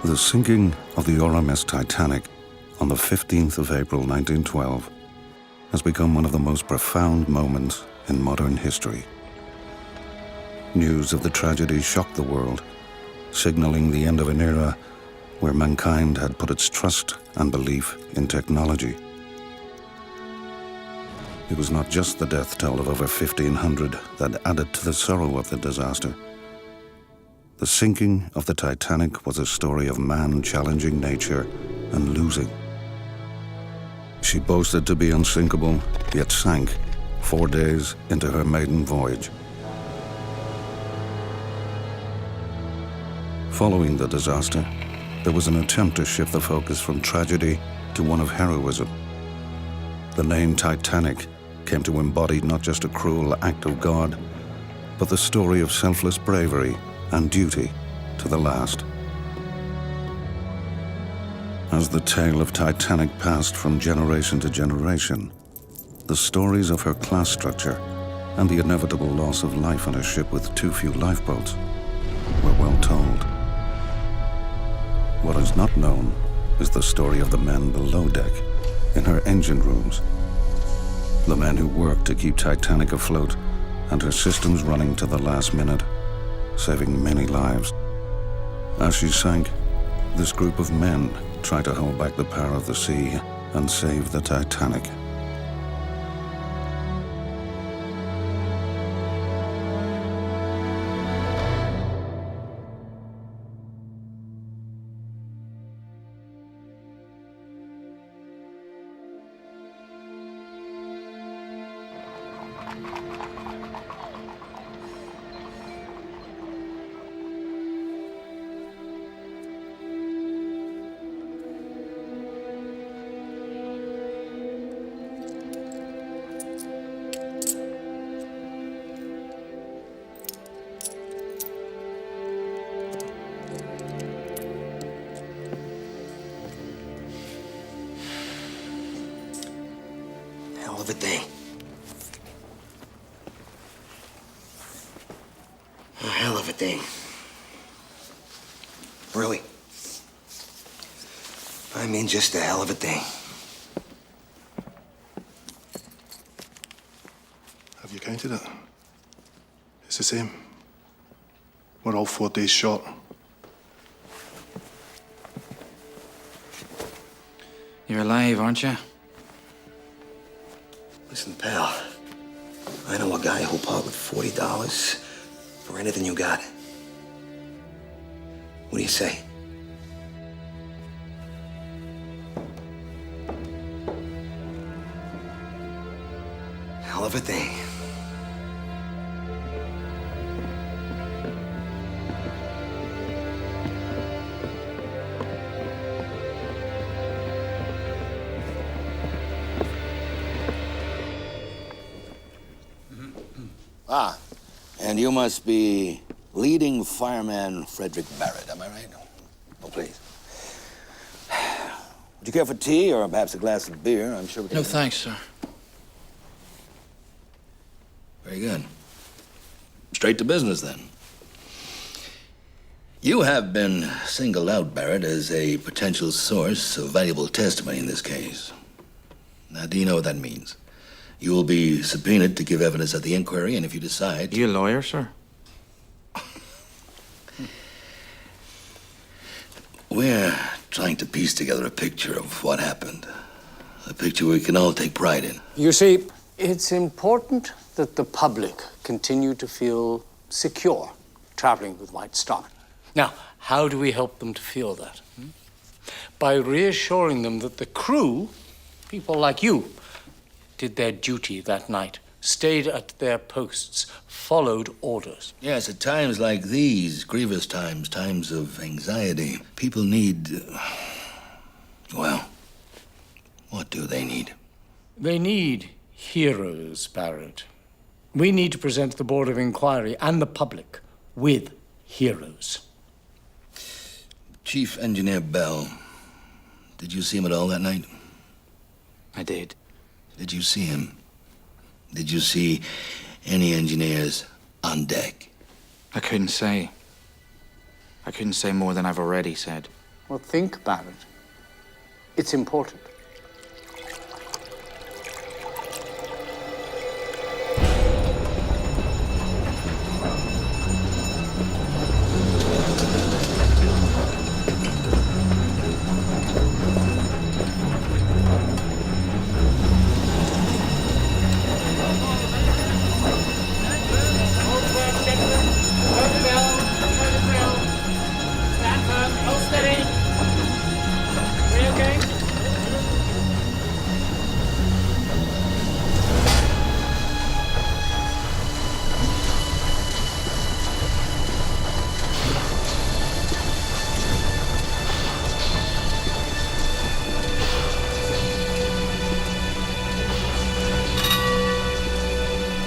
The sinking of the RMS Titanic on the 15th of April 1912 has become one of the most profound moments in modern history. News of the tragedy shocked the world, signaling the end of an era where mankind had put its trust and belief in technology. It was not just the death toll of over 1,500 that added to the sorrow of the disaster. The sinking of the Titanic was a story of man challenging nature and losing. She boasted to be unsinkable, yet sank 4 days into her maiden voyage. Following the disaster, there was an attempt to shift the focus from tragedy to one of heroism. The name Titanic came to embody not just a cruel act of God, but the story of selfless bravery and duty to the last. As the tale of Titanic passed from generation to generation, the stories of her class structure and the inevitable loss of life on a ship with too few lifeboats were well told. What is not known is the story of the men below deck, in her engine rooms. The men who worked to keep Titanic afloat and her systems running to the last minute, saving many lives. As she sank, this group of men tried to hold back the power of the sea and save the Titanic. Hell of a thing. A hell of a thing. Really. I mean, just a hell of a thing. Have you counted it? It's the same. We're all 4 days short. You're alive, aren't you? Listen, pal. I know a guy who'll part with $40 for anything you got. What do you say? Hell of a thing. Ah, and you must be leading fireman Frederick Barrett, am I right? Oh, please. Would you care for tea or perhaps a glass of beer? I'm sure we can... No, thanks, sir. Very good. Straight to business, then. You have been singled out, Barrett, as a potential source of valuable testimony in this case. Now, do you know what that means? You will be subpoenaed to give evidence at the inquiry, and if you decide... Are you a lawyer, sir? We're trying to piece together a picture of what happened. A picture we can all take pride in. You see, it's important that the public continue to feel secure traveling with White Star. Now, how do we help them to feel that? By reassuring them that the crew, people like you, did their duty that night, stayed at their posts, followed orders. Yes, at times like these, grievous times, times of anxiety, people need... well, what do they need? They need heroes, Barrett. We need to present the Board of Inquiry and the public with heroes. Chief Engineer Bell, did you see him at all that night? I did. Did you see him? Did you see any engineers on deck? I couldn't say. I couldn't say more than I've already said. Well, think about it. It's important.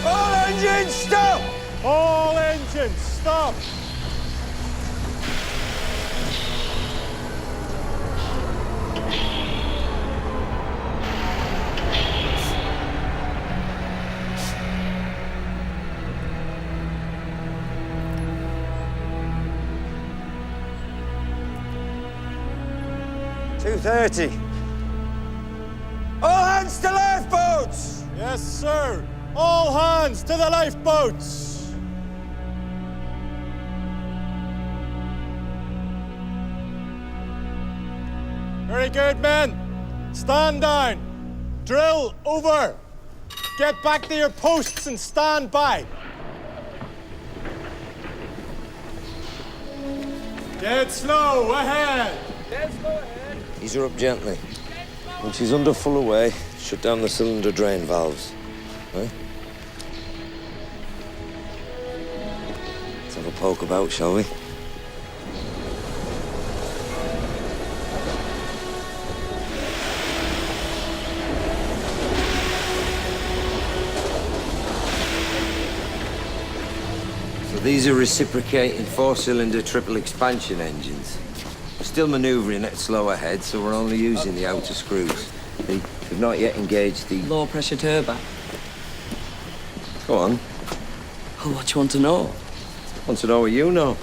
All engines stop! All engines, stop! .230. All hands to lifeboats! Yes, sir. All hands to the lifeboats! Very good, men. Stand down. Drill over. Get back to your posts and stand by. Dead slow, ahead. Ease her up gently. When she's under full away, shut down the cylinder drain valves. Right? Let's have a poke about, shall we? So these are reciprocating four-cylinder triple expansion engines. We're still manoeuvring at slow ahead, so we're only using the outer screws. We've not yet engaged the... Low pressure turbine. Go on. Oh, what you want to know? Want to know what you know?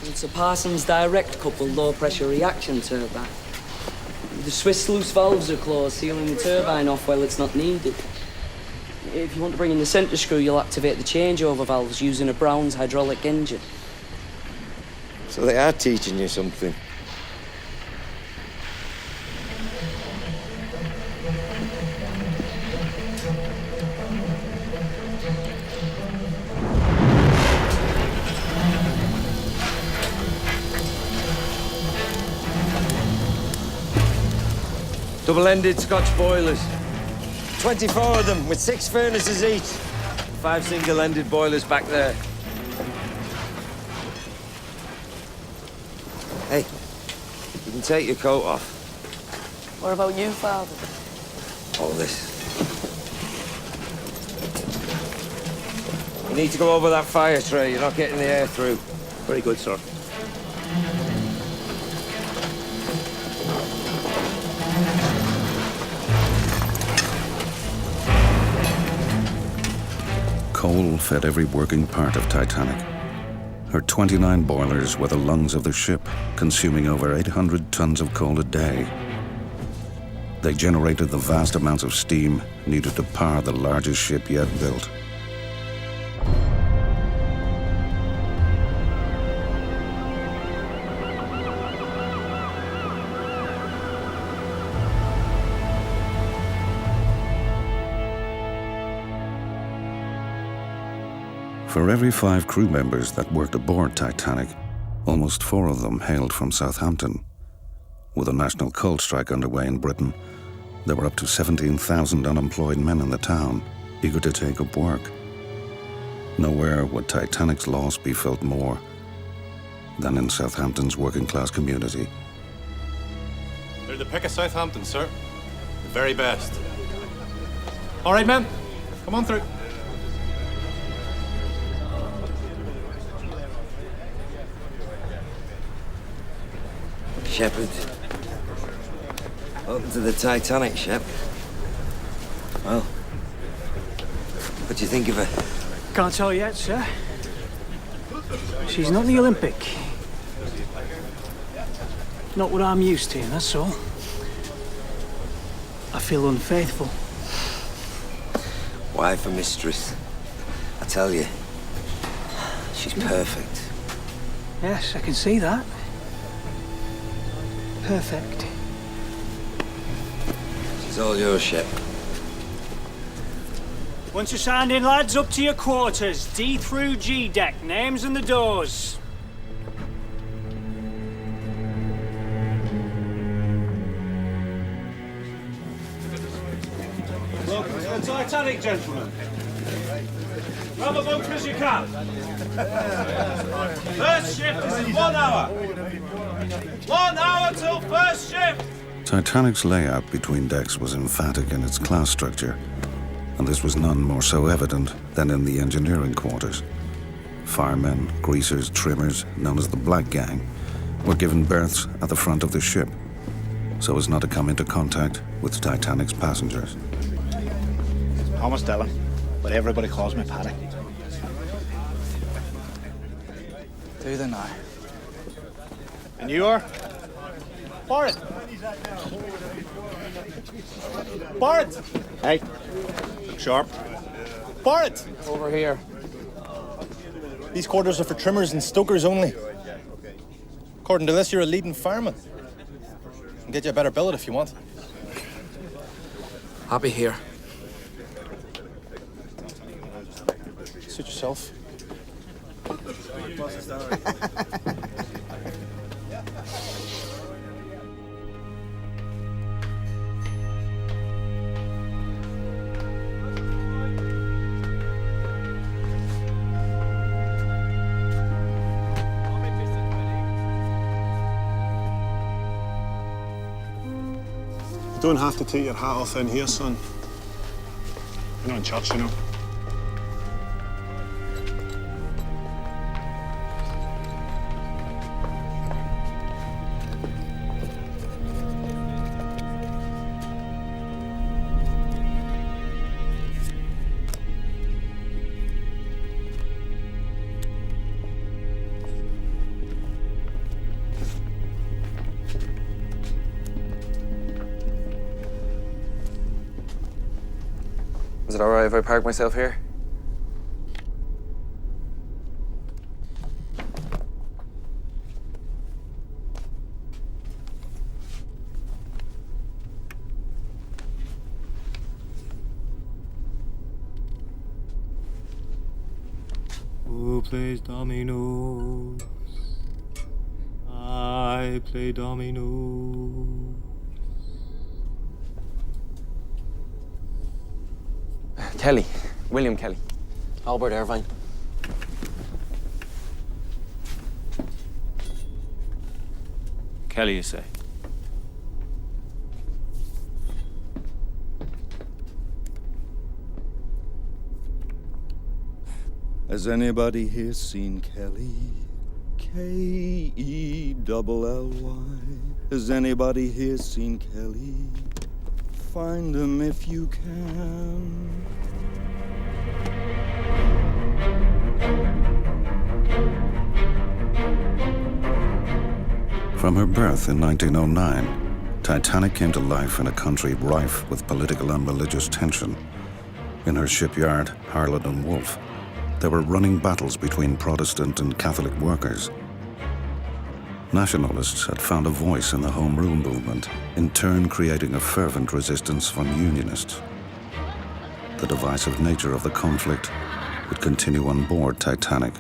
It's a Parsons direct coupled low pressure reaction turbine. The Swiss sluice valves are closed, sealing the turbine off while it's not needed. If you want to bring in the centre screw, you'll activate the changeover valves using a Brown's hydraulic engine. So they are teaching you something. Double-ended Scotch boilers. 24 of them with 6 furnaces each. 5 single-ended boilers back there. Hey, you can take your coat off. What about you, Father? All this. You need to go over that fire tray. You're not getting the air through. Very good, sir. Coal fed every working part of Titanic. Her 29 boilers were the lungs of the ship, consuming over 800 tons of coal a day. They generated the vast amounts of steam needed to power the largest ship yet built. For every 5 crew members that worked aboard Titanic, almost 4 of them hailed from Southampton. With a national coal strike underway in Britain, there were up to 17,000 unemployed men in the town, eager to take up work. Nowhere would Titanic's loss be felt more than in Southampton's working-class community. They're the pick of Southampton, sir. The very best. All right, men. Come on through. Shepherd. Welcome to the Titanic, Shep. Well, what do you think of her? Can't tell yet, sir. She's not in the Olympic. Not what I'm used to, that's all. I feel unfaithful. Wife or mistress, I tell you, she's perfect. Yes, I can see that. Perfect. She's all yours, Shep. Once you're signed in, lads, up to your quarters. D through G deck, names and the doors. Welcome to the Titanic, gentlemen. Grab a bunker as you can. First shift is in 1 hour. 1 hour till first shift. Titanic's layout between decks was emphatic in its class structure, and this was none more so evident than in the engineering quarters. Firemen, greasers, trimmers, known as the Black Gang, were given berths at the front of the ship, so as not to come into contact with Titanic's passengers. Thomas Dillon, but everybody calls me Paddy. Do they now? And you are? Bart! Bart! Hey, look sharp. Bart! Over here. These quarters are for trimmers and stokers only. According to this, you're a leading fireman. Can get you a better billet if you want. I'll be here. Suit yourself. You don't have to take your hat off in here, son. You're not in church, you know. Is it all right if I park myself here? Who plays dominoes? I play dominoes. Kelly. William Kelly. Albert Irvine. Kelly, you say? Has anybody here seen Kelly? Kelly. Has anybody here seen Kelly? Find him if you can. From her birth in 1909, Titanic came to life in a country rife with political and religious tension. In her shipyard, Harland and Wolff, there were running battles between Protestant and Catholic workers. Nationalists had found a voice in the Home Rule movement, in turn creating a fervent resistance from Unionists. The divisive nature of the conflict would continue on board Titanic.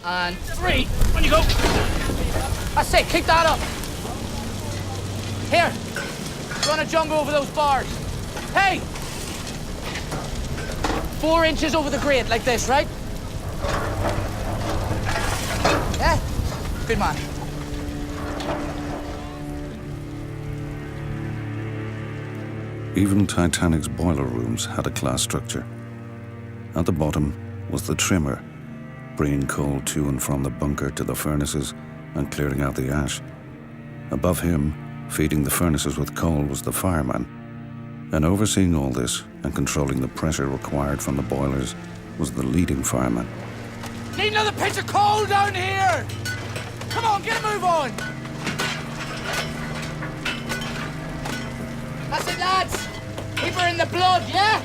And 3, on you go. That's it, keep that up. Here, run a jump over those bars. Hey! 4 inches over the grade, like this, right? Yeah? Good man. Even Titanic's boiler rooms had a class structure. At the bottom was the trimmer, bringing coal to and from the bunker to the furnaces and clearing out the ash. Above him, feeding the furnaces with coal, was the fireman. And overseeing all this and controlling the pressure required from the boilers was the leading fireman. Need another pitch of coal down here! Come on, get a move on! That's it, lads! Keep her in the blood, yeah?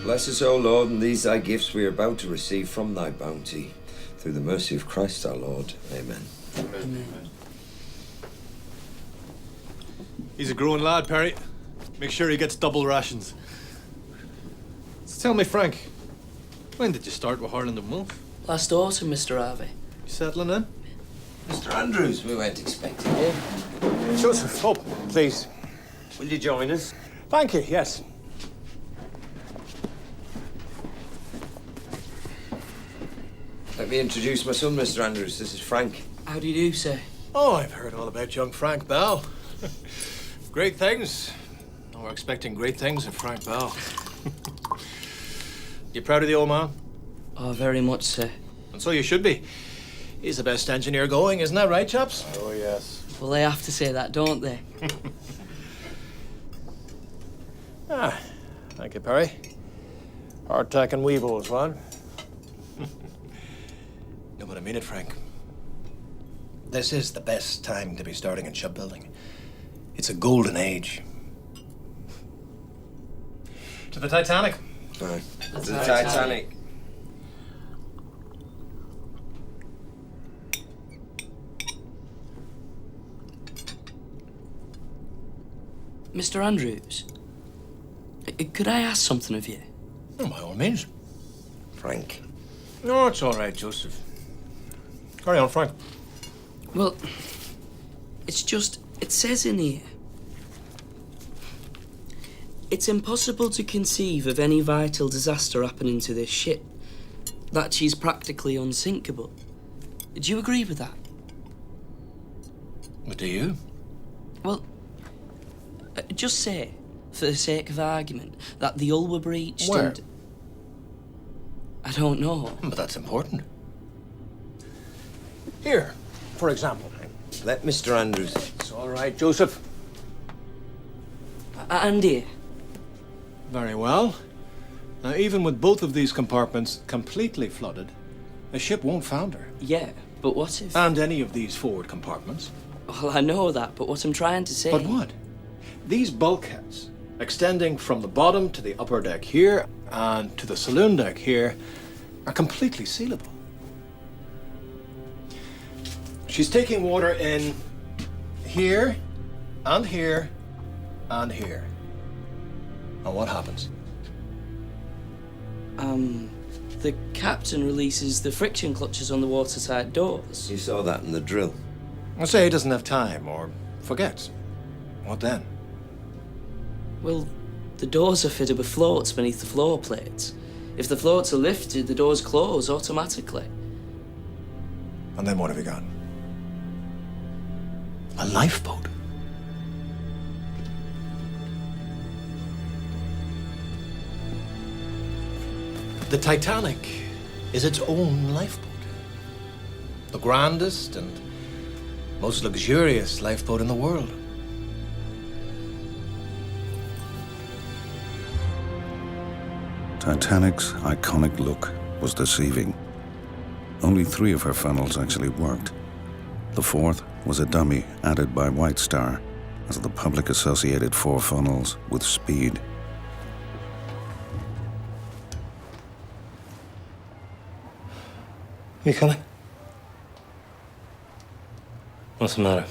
Bless us, O Lord, and these thy gifts we are about to receive from thy bounty. Through the mercy of Christ our Lord. Amen. Amen. He's a growing lad, Perry. Make sure he gets double rations. So tell me, Frank, when did you start with Harland and Wolff? Last autumn, Mr. Harvey. You settling in? Mr. Andrews, we weren't expecting you. Joseph, oh, please. Will you join us? Thank you, yes. Let me introduce my son, Mr. Andrews. This is Frank. How do you do, sir? Oh, I've heard all about young Frank Bell. Great things. We're expecting great things of Frank Bell. You proud of the old man? Oh, very much, sir. And so you should be. He's the best engineer going, isn't that right, chaps? Oh, yes. Well, they have to say that, don't they? Thank you, Perry. Hardtack and weevils, what? No, but I mean it, Frank. This is the best time to be starting in shipbuilding. It's a golden age. To the Titanic. Right. To the Titanic. Mr. Andrews, could I ask something of you? Oh, by all means. Frank. No, it's all right, Joseph. Carry on, Frank. Well, it's just, it says in here, it's impossible to conceive of any vital disaster happening to this ship, that she's practically unsinkable. Do you agree with that? But do you? Well, just say, for the sake of argument, that the hull were breached. Where? And I don't know. But that's important. Here, for example. Let Mr. Andrews. It's all right, Joseph. And here. Very well. Now, even with both of these compartments completely flooded, a ship won't founder. Yeah, but what if... And any of these forward compartments. Well, I know that, but what I'm trying to say... But what? These bulkheads, extending from the bottom to the upper deck here and to the saloon deck here, are completely sealable. She's taking water in here, and here, and here. And what happens? The captain releases the friction clutches on the watertight doors. You saw that in the drill. Let's say he doesn't have time or forgets. What then? Well, the doors are fitted with floats beneath the floor plates. If the floats are lifted, the doors close automatically. And then what have you got? A lifeboat. The Titanic is its own lifeboat. The grandest and most luxurious lifeboat in the world. Titanic's iconic look was deceiving. Only 3 of her funnels actually worked. The 4th was a dummy added by White Star, as the public associated 4 funnels with speed. You coming? What's the matter?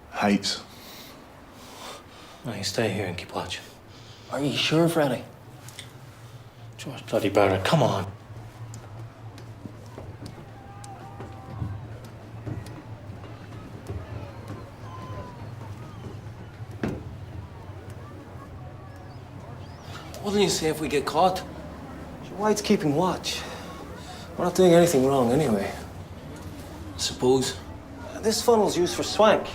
Heights. No, you stay here and keep watch. Are you sure, Freddy? George bloody Barrett, come on. What do you say if we get caught? White's keeping watch. We're not doing anything wrong anyway. I suppose. This funnel's used for swank.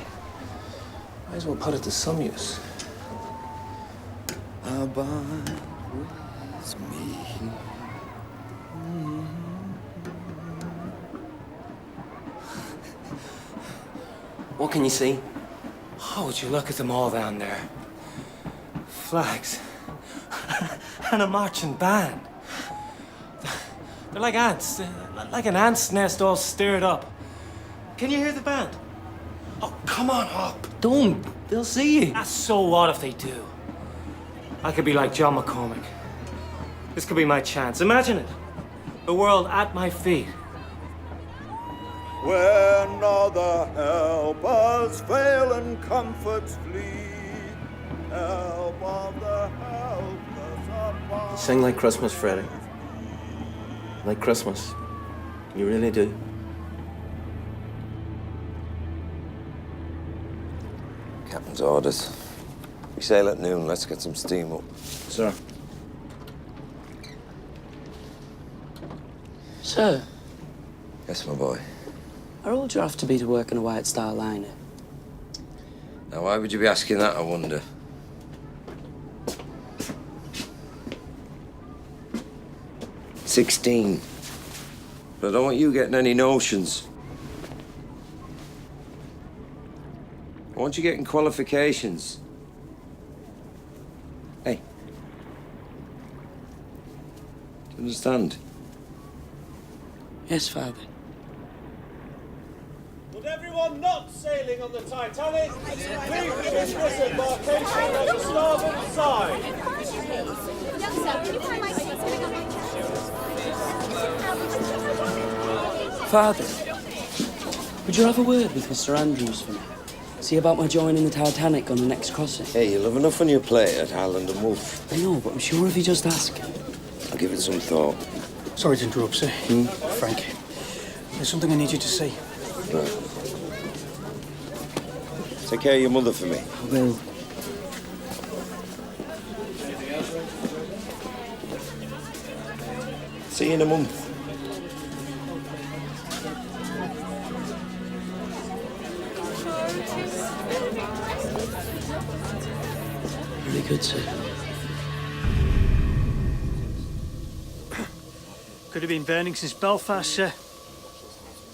Might as well put it to some use. Abide with me. What can you see? Oh, would you look at them all down there? Flags. And a marching band. They're like ants. They're like an ant's nest all stirred up. Can you hear the band? Oh, come on up. Don't. They'll see you. So what if they do? I could be like John McCormick. This could be my chance. Imagine it. The world at my feet. When other helpers fail and comforts flee, help of the helpless above. You sing like Christmas, Freddie. Like Christmas. You really do. Captain's orders. We sail at noon. Let's get some steam up. Sir. Sir, Yes, my boy. how old do you have to be to work in a White Star liner? Now, why would you be asking that, I wonder? "16. But I don't want you getting any notions. I want you getting qualifications. Hey. Do you understand? Yes, Father. Would everyone not sailing on the Titanic please dismiss embarkation on the starboard side? Father, would you have a word with Mr. Andrews for me? See about my joining the Titanic on the next crossing? Hey, you'll have enough on your plate at Highland and Wolf. I know, but I'm sure if you just ask. I'll give it some thought. Sorry to interrupt, sir. Frank, there's something I need you to see. Right. Take care of your mother for me. I will. See you in a month. Very good, sir. Could have been burning since Belfast, sir.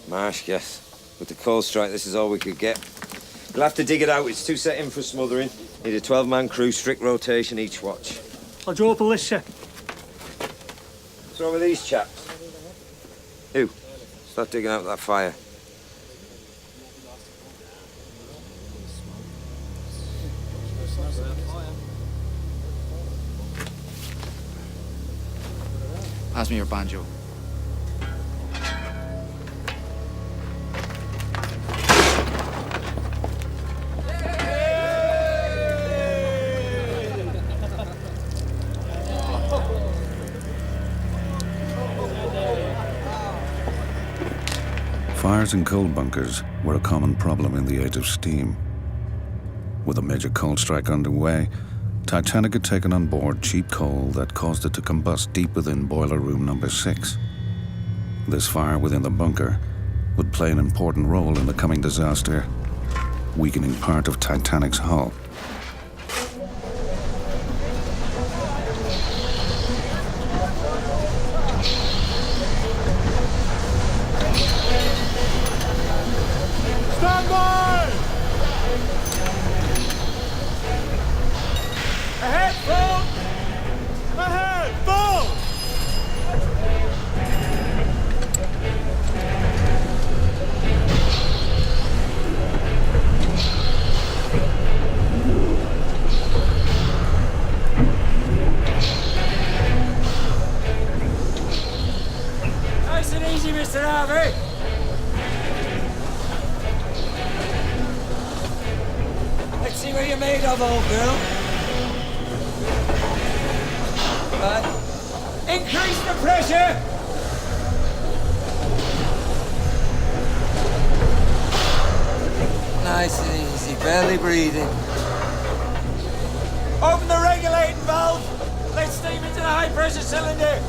Marsh, yes. With the coal strike, this is all we could get. We'll have to dig it out. It's too set in for smothering. Need a 12-man crew, strict rotation each watch. I'll draw up a list, sir. What's wrong with these chaps? Who? Start digging out that fire. Pass me your banjo. Fires in coal bunkers were a common problem in the age of steam. With a major coal strike underway, Titanic had taken on board cheap coal that caused it to combust deep within boiler room number 6. This fire within the bunker would play an important role in the coming disaster, weakening part of Titanic's hull. Stand by! Ahead, full! Ahead, full! Nice and easy, Mr. Harvey. Let's see what you're made of, old girl. Right. Increase the pressure! Nice and easy, barely breathing. Open the regulating valve. Let steam into the high-pressure cylinder.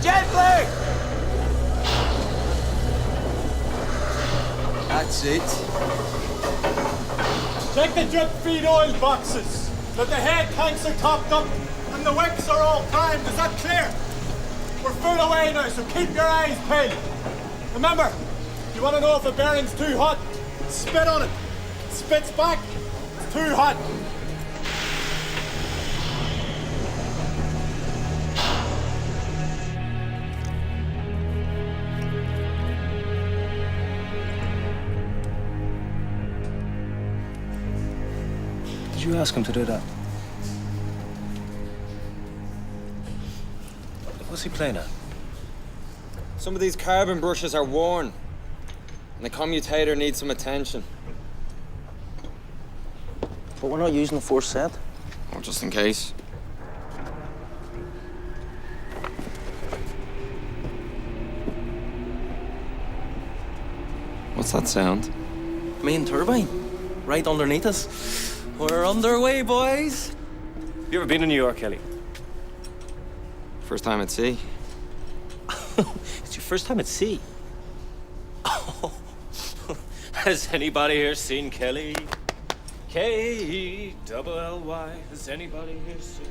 Gently! That's it. Check the drip feed oil boxes. That the head tanks are topped up and the wicks are all primed. Is that clear? We're full away now, so keep your eyes peeled. Remember, you want to know if a bearing's too hot? Spit on it. Spits back. It's too hot. Did you ask him to do that? What's he playing at? Some of these carbon brushes are worn, and the commutator needs some attention. But we're not using the force set. Well, just in case. What's that sound? Main turbine, right underneath us. We're underway, boys. You ever been to New York, Kelly? First time at sea. It's your first time at sea. Has anybody here seen Kelly? K-E-double-L-Y. Has anybody here seen?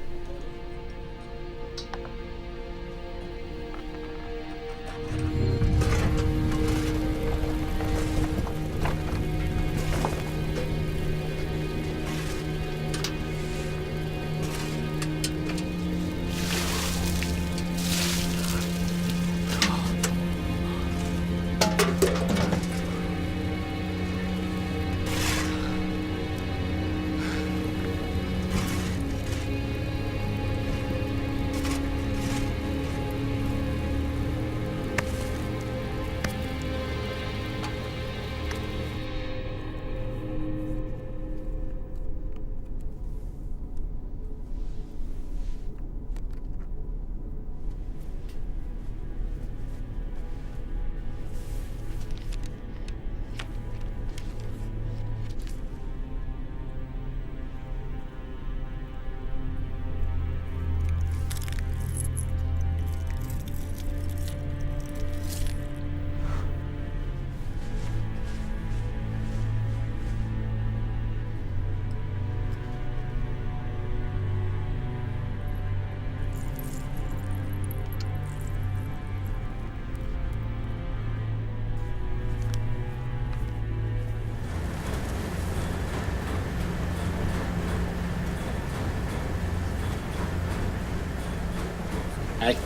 Hey.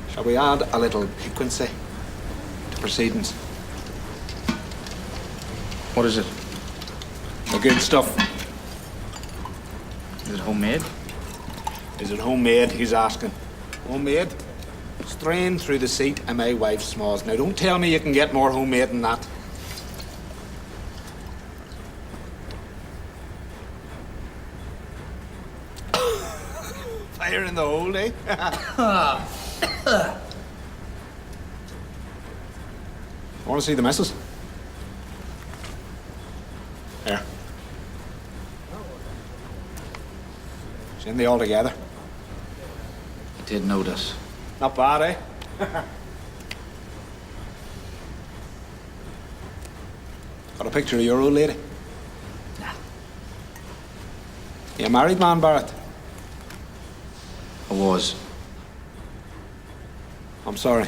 Shall we add a little piquancy to proceedings? What is it? The good stuff. Is it homemade? Is it homemade? He's asking. Homemade? Strained through the seat of my wife's smalls. Now, don't tell me you can get more homemade than that. Fire in the hole, eh? Want to see the missus? Here. She's in the all together. I did notice. Not bad, eh? Got a picture of your old lady? Nah. You a married man, Barrett? I was. I'm sorry.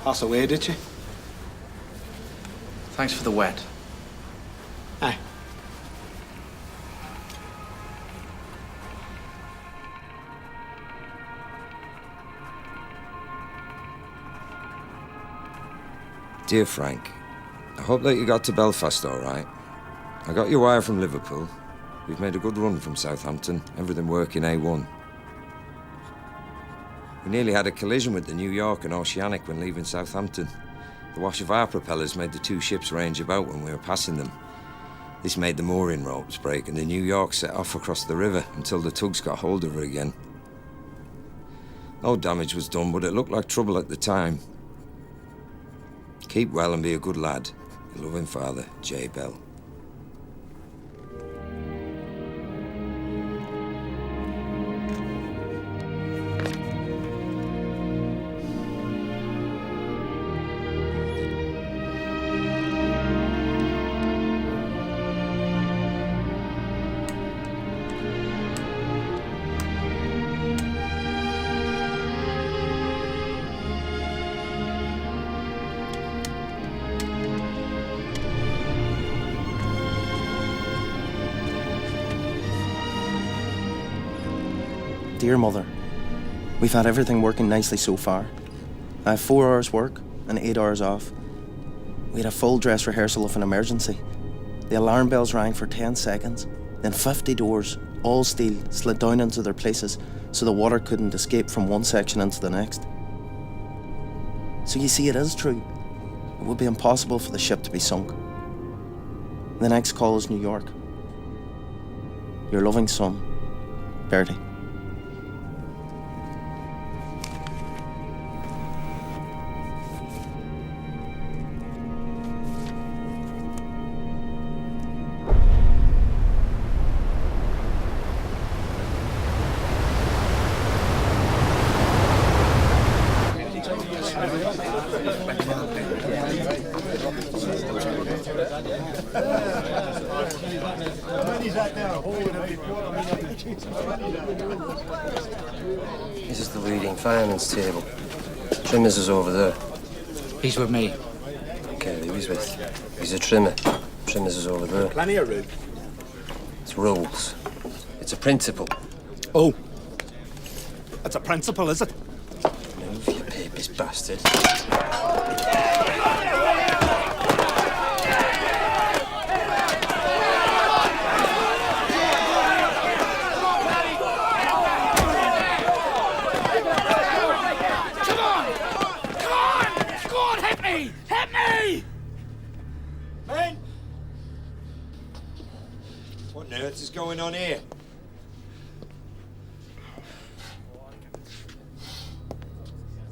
Pass away, did you? Thanks for the wet. Aye. Dear Frank, I hope that you got to Belfast all right. I got your wire from Liverpool. We've made a good run from Southampton, everything working A1. We nearly had a collision with the New York and Oceanic when leaving Southampton. The wash of our propellers made the two ships range about when we were passing them. This made the mooring ropes break and the New York set off across the river until the tugs got hold of her again. No damage was done, but it looked like trouble at the time. Keep well and be a good lad. Your loving father, J. Bell. Dear Mother, we've had everything working nicely so far. I have 4 hours work and 8 hours off. We had a full dress rehearsal of an emergency. The alarm bells rang for 10 seconds. Then 50 doors, all steel, slid down into their places so the water couldn't escape from one section into the next. So you see, it is true. It would be impossible for the ship to be sunk. The next call is New York. Your loving son, Bertie. This is the leading fireman's table. Trimmer's is over there. He's with me. Okay, who he's with? He's a trimmer. Trimmer's is over there. Plenty of room. It's rules. It's a principle. Oh. That's a principle, is it? Move, you papist bastard. Men! What on earth is going on here?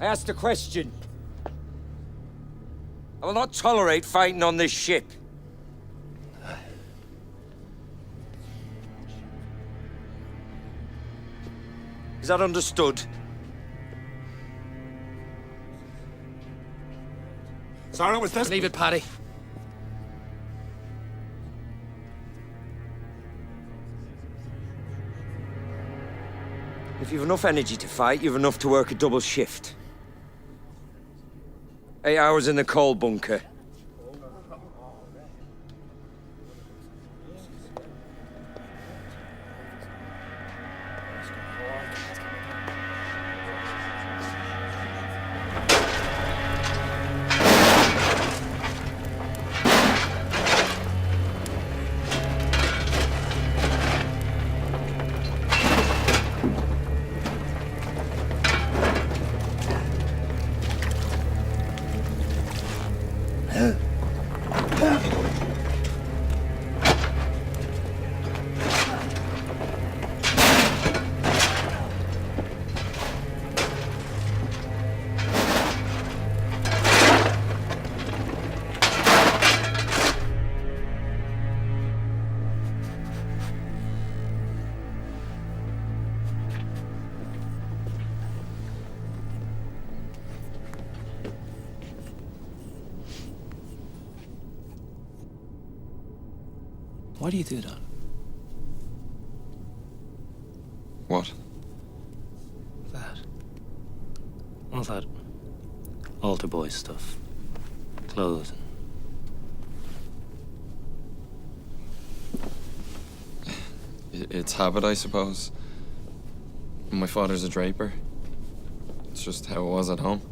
I asked a question. I will not tolerate fighting on this ship. Is that understood? Sorry, was this? Leave it, Paddy. If you've enough energy to fight, you've enough to work a double shift. 8 hours in the coal bunker. Why do you do that? What? That. All that altar boy stuff. Clothes. It's habit, I suppose. My father's a draper. It's just how it was at home.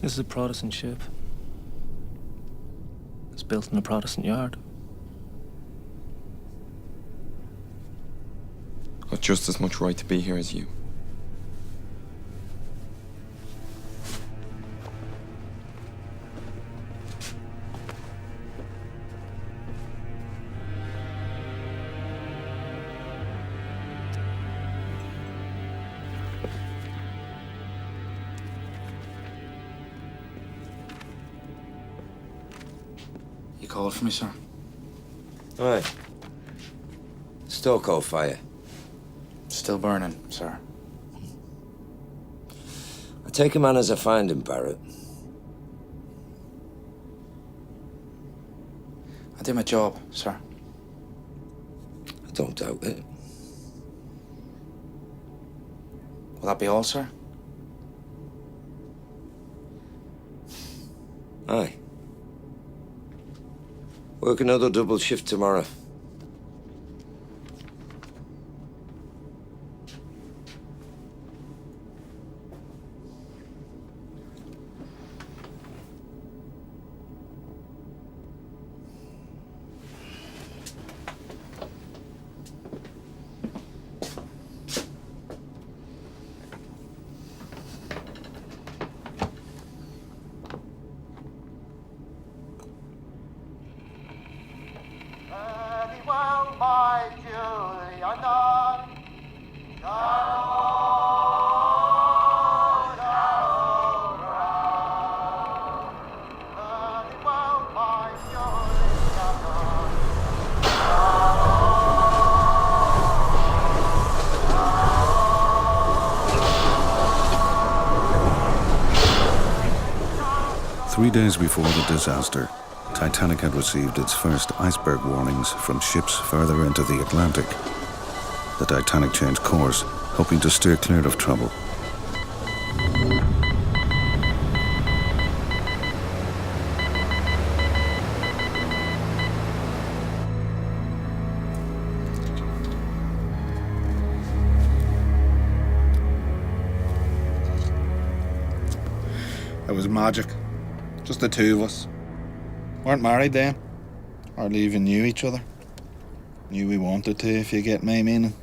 This is a Protestant ship. It's built in a Protestant yard. Got just as much right to be here as you. You called for me, sir? Aye. Still coal fire. Still burning, sir. I take a man as I find him, Barrett. I did my job, sir. I don't doubt it. Will that be all, sir? Aye. Work another double shift tomorrow. 3 days before the disaster, Titanic had received its first iceberg warnings from ships further into the Atlantic. The Titanic changed course, hoping to steer clear of trouble. It was magic. Just the two of us. Weren't married then. Hardly even knew each other. Knew we wanted to, if you get my meaning.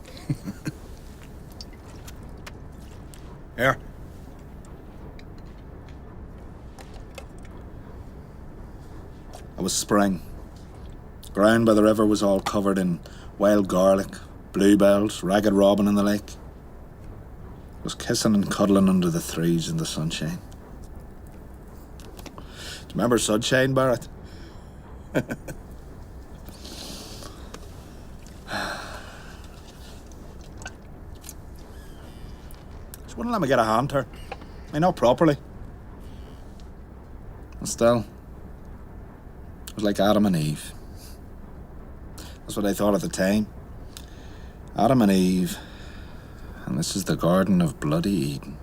Here. It was spring. Ground by the river was all covered in wild garlic, bluebells, ragged robin in the lake. It was kissing and cuddling under the trees in the sunshine. Do you remember sunshine, Barrett? She wouldn't let me get a hand to her. I mean, not properly. And still, it was like Adam and Eve. That's what I thought at the time. Adam and Eve, and this is the Garden of Bloody Eden.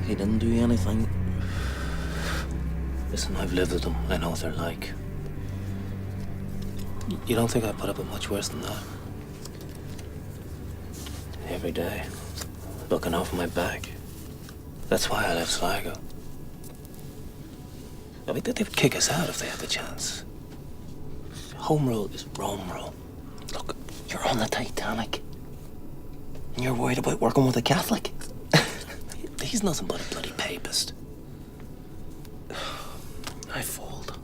He didn't do anything. Listen, I've lived with them. I know what they're like. You don't think I put up with much worse than that? Every day, looking out for my back. That's why I left Sligo. I mean, they'd kick us out if they had the chance. Home rule is Rome rule. Look, you're on the Titanic. And you're worried about working with a Catholic? He's nothing but a bloody papist. I fold.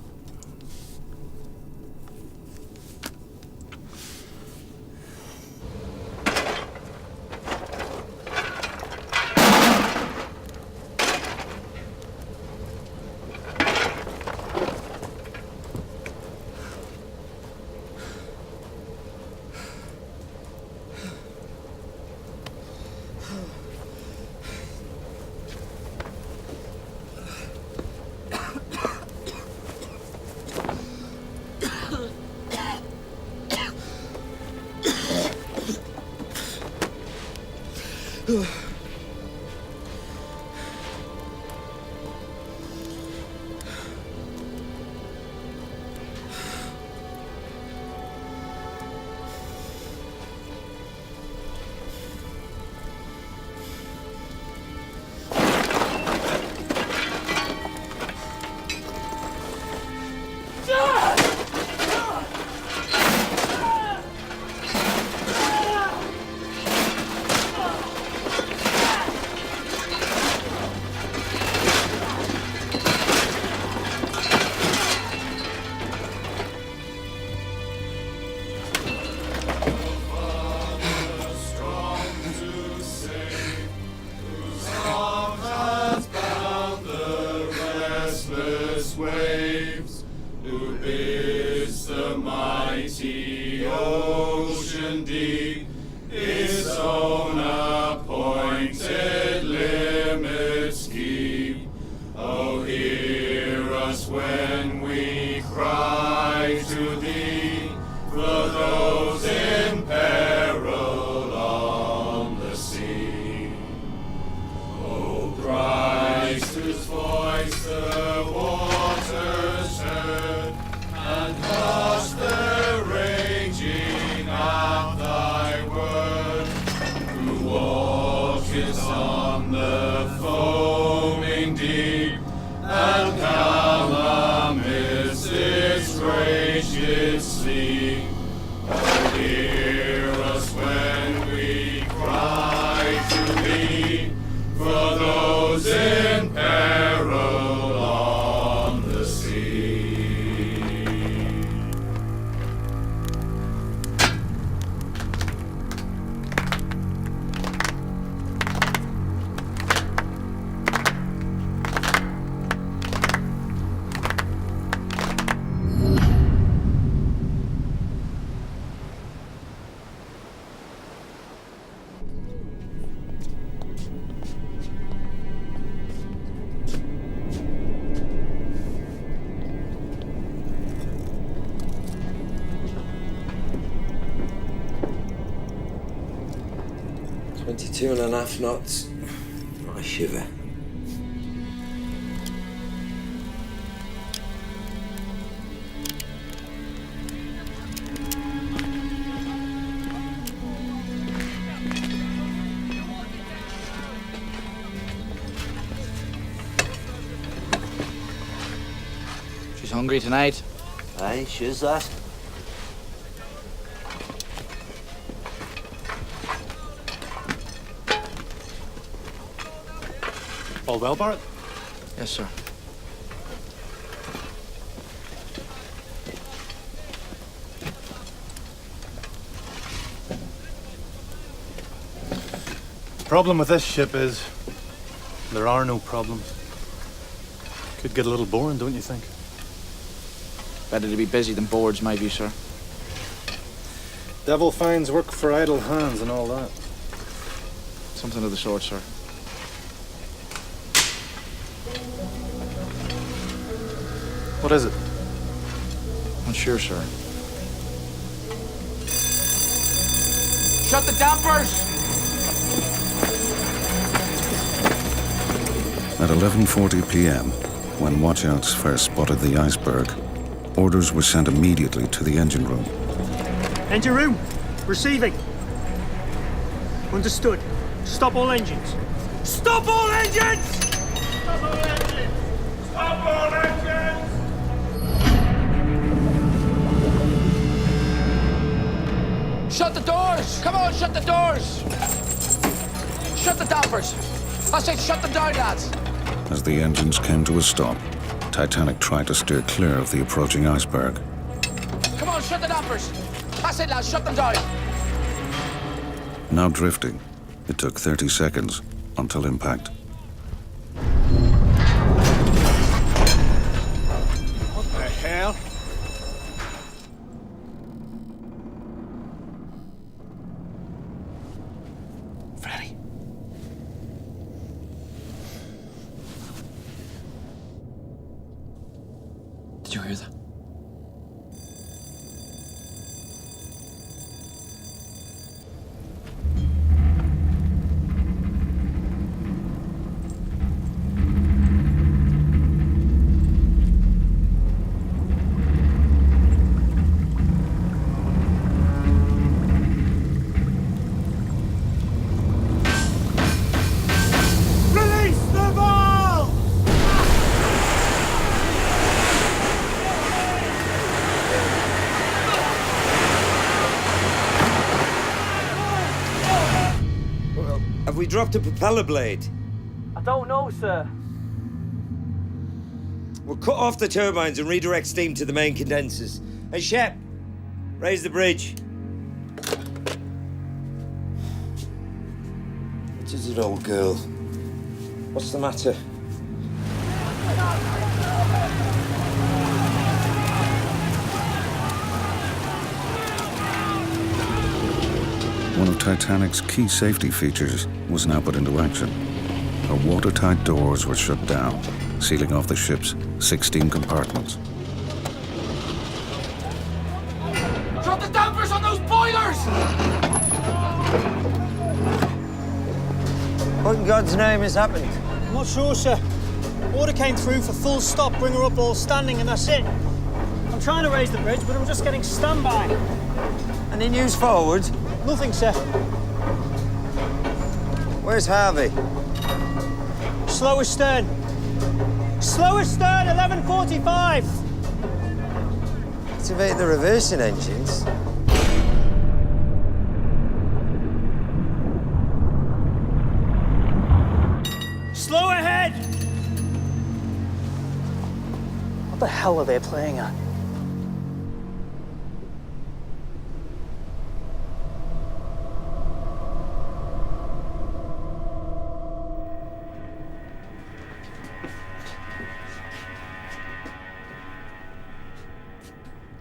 Waves, who bids the mighty ocean deep its own appointed limits keep. Oh, hear us when we cry to thee for those in peril on the sea. Oh, Christ, whose voice the waters heard, and hushed the raging of thy word, who walkest on the foaming deep, and calm amidst its gracious sleep. Oh, hear us when we cry to thee for those in peril on the sea. 22.5 knots. Not a shiver. She's hungry tonight. Aye, she's that. All well, Barrett? Yes, sir. The problem with this ship is there are no problems. Could get a little boring, don't you think? Better to be busy than bored's my view, sir. Devil finds work for idle hands and all that. Something of the sort, sir. What is it? Not sure, sir. Shut the dampers! At 11:40 p.m., when watchouts first spotted the iceberg, orders were sent immediately to the engine room. Engine room, receiving. Understood. Stop all engines. Stop all engines! Stop all engines! Stop all engines! Shut the doors! Come on, shut the doors! Shut the dampers! I said shut them down, lads! As the engines came to a stop, Titanic tried to steer clear of the approaching iceberg. Come on, shut the dampers! I said, lads, shut them down! Now drifting, it took 30 seconds until impact. What the hell? Freddy. Did you hear that? Release the ball! Have we dropped a propeller blade? I don't know, sir. We'll cut off the turbines and redirect steam to the main condensers. Hey, Shep, raise the bridge. What is it, old girl? What's the matter? One of Titanic's key safety features was now put into action. Her watertight doors were shut down, sealing off the ship's 16 compartments. Drop the dampers on those boilers! What in God's name has happened? I'm not sure, sir. Order came through for full stop, bring her up all standing, and that's it. I'm trying to raise the bridge, but I'm just getting standby. Any news forward? Nothing, sir. Where's Harvey? Slower stern. Slower stern, 11:45. Activate the reversing engines. Slow ahead! What the hell are they playing at?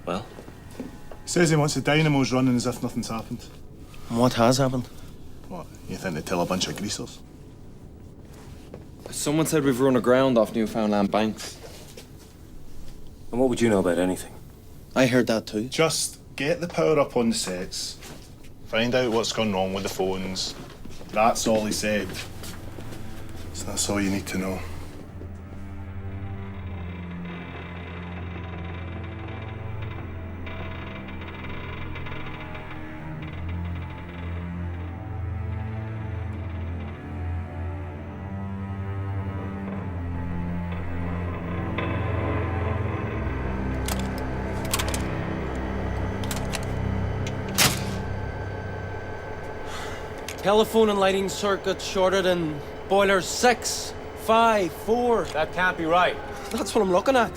Well? Says he wants the dynamos running as if nothing's happened. And what has happened? What, you think they tell a bunch of greasers? Someone said we've run aground off Newfoundland banks. And what would you know about anything? I heard that too. Just get the power up on the sets, find out what's gone wrong with the phones, That's all he said. So that's all you need to know. Telephone and lighting circuit shorted in boilers 6, 5, 4. That can't be right. That's what I'm looking at.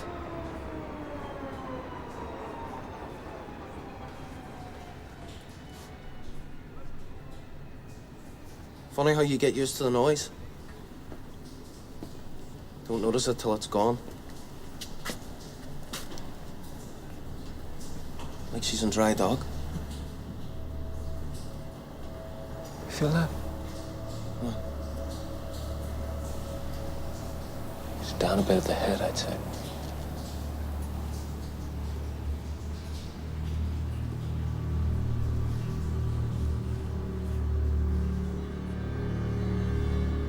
Funny how you get used to the noise. Don't notice it till it's gone. Like she's in dry dog. Feel that? What? It's down a bit at the head, I'd say.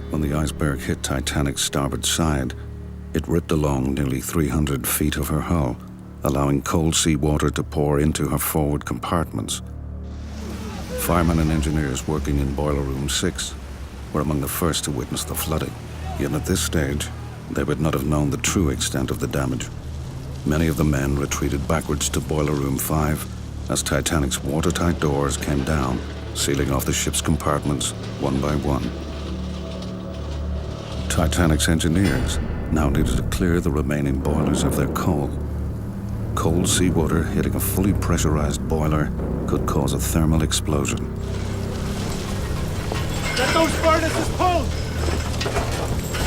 When the iceberg hit Titanic's starboard side, it ripped along nearly 300 feet of her hull, allowing cold sea water to pour into her forward compartments. Firemen and engineers working in Boiler Room 6 were among the first to witness the flooding. Yet at this stage, they would not have known the true extent of the damage. Many of the men retreated backwards to Boiler Room 5 as Titanic's watertight doors came down, sealing off the ship's compartments one by one. Titanic's engineers now needed to clear the remaining boilers of their coal. Cold seawater hitting a fully pressurized boiler could cause a thermal explosion. Get those furnaces pulled!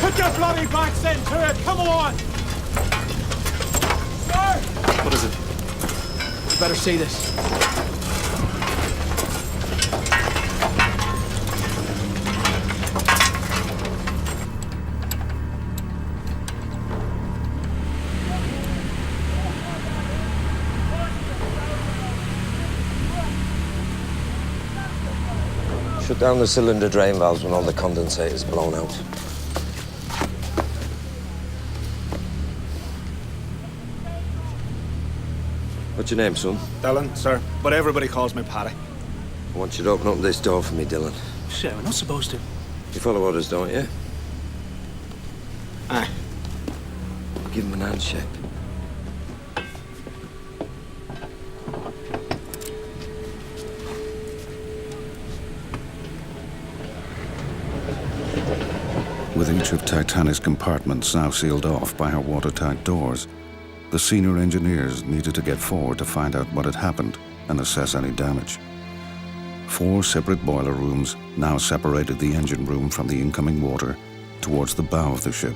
Put your bloody backs into it! Come on! Sir! What is it? You better see this. Shut down the cylinder drain valves when all the condensate is blown out. What's your name, son? Dylan, sir. But everybody calls me Paddy. I want you to open up this door for me, Dylan. Shit, we're not supposed to. You follow orders, don't you? Aye. Give him an handshake. With each of Titanic's compartments now sealed off by her watertight doors, the senior engineers needed to get forward to find out what had happened and assess any damage. 4 separate boiler rooms now separated the engine room from the incoming water towards the bow of the ship.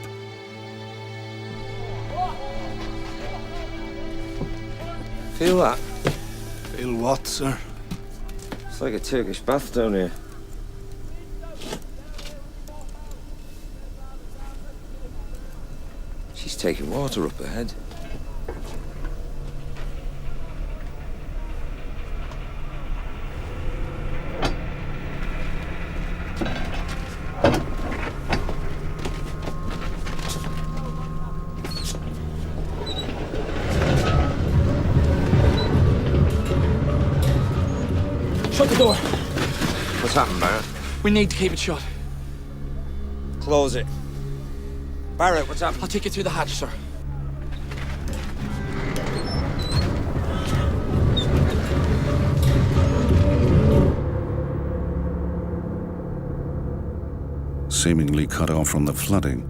Feel that? Feel what, sir? It's like a Turkish bath down here. She's taking water up ahead. Shut the door. What's happened, Barrett? We need to keep it shut. Close it. Barrett, what's happened? I'll take you through the hatch, sir. Seemingly cut off from the flooding,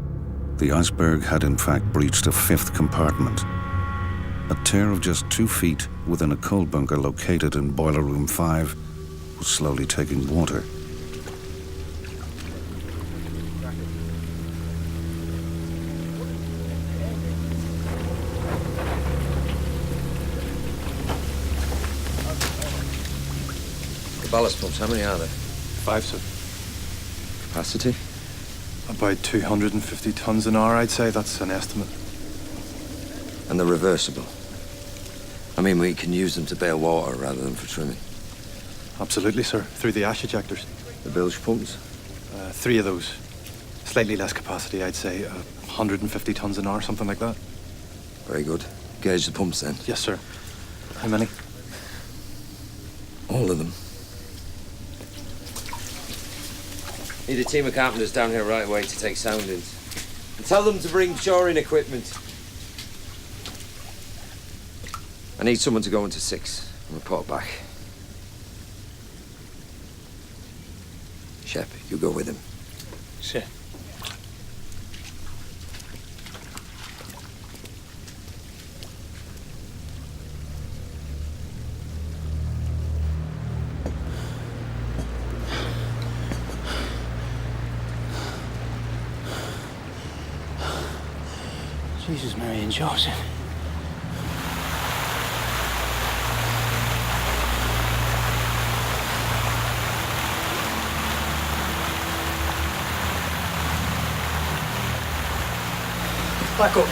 the iceberg had in fact breached a 5th compartment. A tear of just 2 feet within a coal bunker located in Boiler Room 5 was slowly taking water. The ballast pumps, how many are there? 5, sir. Capacity? About 250 tons an hour, I'd say. That's an estimate. And they're reversible. I mean, we can use them to bail water rather than for trimming. Absolutely, sir. Through the ash ejectors. The bilge pumps? 3 of those. Slightly less capacity, I'd say 150 tons an hour, something like that. Very good. Gauge the pumps then. Yes, sir. How many? All of them. Need a team of carpenters down here right away to take soundings. And tell them to bring shoring equipment. I need someone to go into 6 and report back. Shep, you go with him. Sure. Jesus, Mary and Joseph. Back up.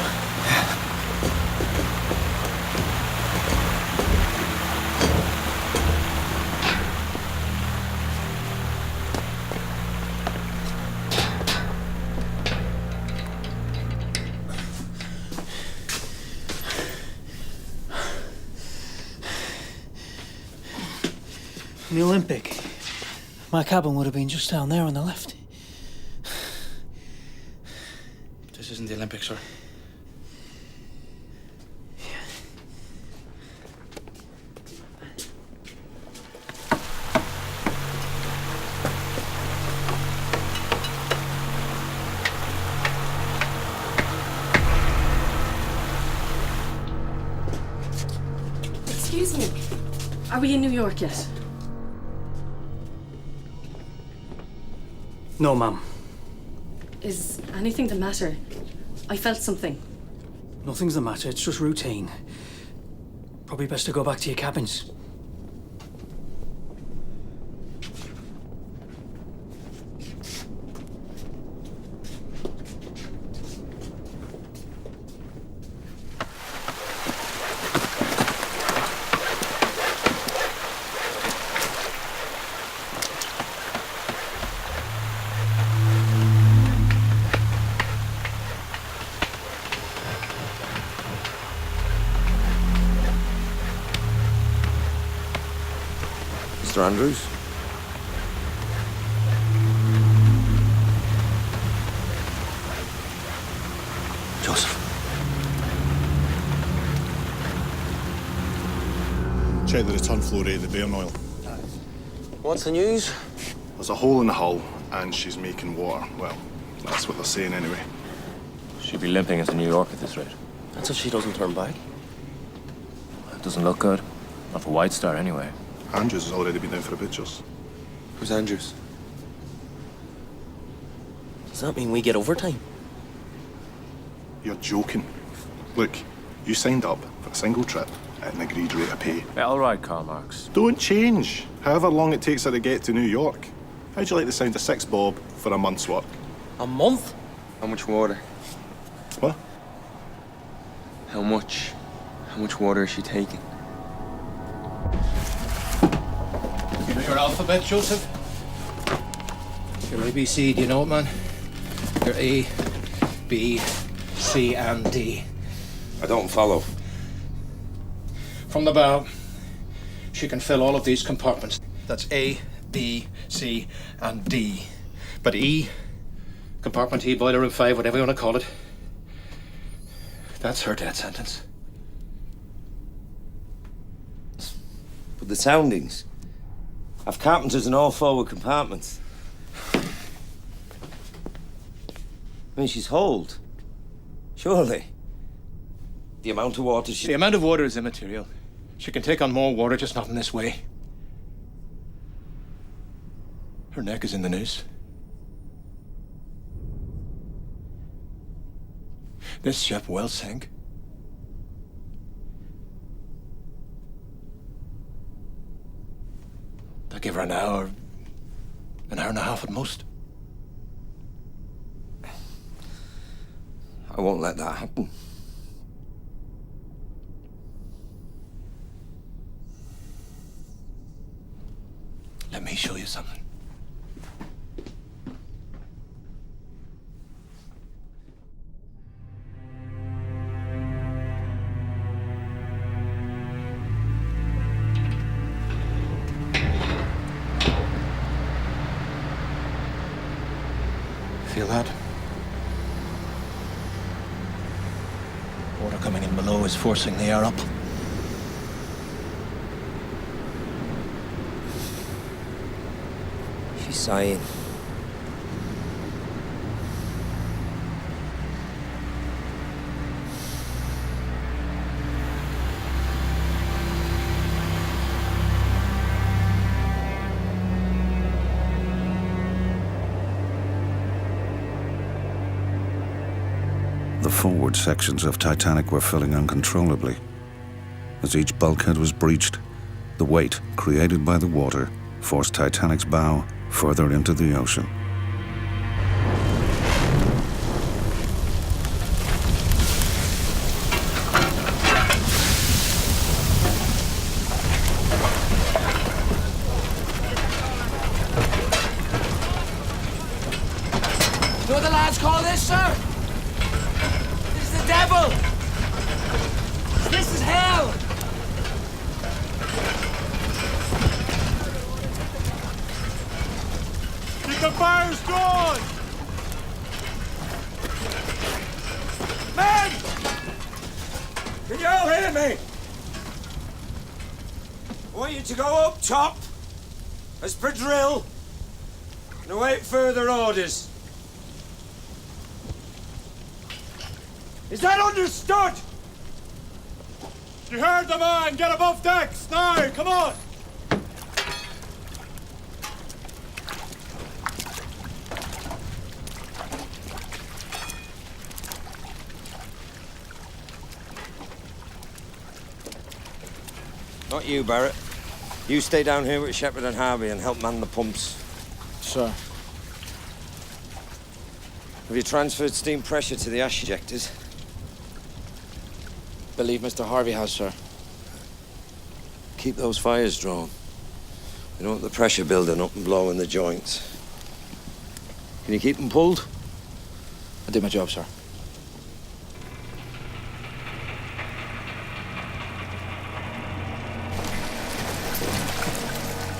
In the Olympic, my cabin would have been just down there on the left. This isn't the Olympics, sir. Excuse me. Are we in New York yet? No, ma'am. Is anything the matter? I felt something. Nothing's the matter. It's just routine. Probably best to go back to your cabins. Mr. Andrews? Joseph. Check the return flow rate of the burn oil. What's the news? There's a hole in the hull, and she's making water. Well, that's what they're saying anyway. She'd be limping into New York at this rate. That's if she doesn't turn back. It doesn't look good. Not for White Star, anyway. Andrews has already been down for the butchers. Who's Andrews? Does that mean we get overtime? You're joking. Look, you signed up for a single trip at an agreed rate of pay. Yeah, all right, Karl Marx. Don't change. However long it takes her to get to New York. How'd you like the sound of 6 bob for a month's work? A month? How much water? What? How much water is she taking? You know your alphabet, Joseph? Your ABC, do you know it, man? Your A, B, C, and D. I don't follow. From the bow, she can fill all of these compartments. That's A, B, C, and D. But E, compartment E, boiler room 5, whatever you want to call it, that's her death sentence. But the soundings. I've carpenters in all forward compartments. I mean, she's holed. Surely. The amount of water she... The amount of water is immaterial. She can take on more water, just not in this way. Her neck is in the noose. This ship will sink. They'll give her an hour and a half at most. I won't let that happen. Let me show you something. Feel that? Water coming in below is forcing the air up. She's sighing. The forward sections of Titanic were filling uncontrollably. As each bulkhead was breached, the weight created by the water forced Titanic's bow further into the ocean. You know what the lads call this, sir? This is the devil! This is hell! Keep the fires going! Men! Can you all hear me? I want you to go up top, as per drill, and await further orders. Is that understood? You heard the man! Get above decks! Now, come on! Not you, Barrett. You stay down here with Shepherd and Harvey and help man the pumps. Sir. Have you transferred steam pressure to the ash ejectors? Believe Mr. Harvey has, sir. Keep those fires drawn. We don't want the pressure building up and blowing the joints. Can you keep them pulled? I did my job, sir.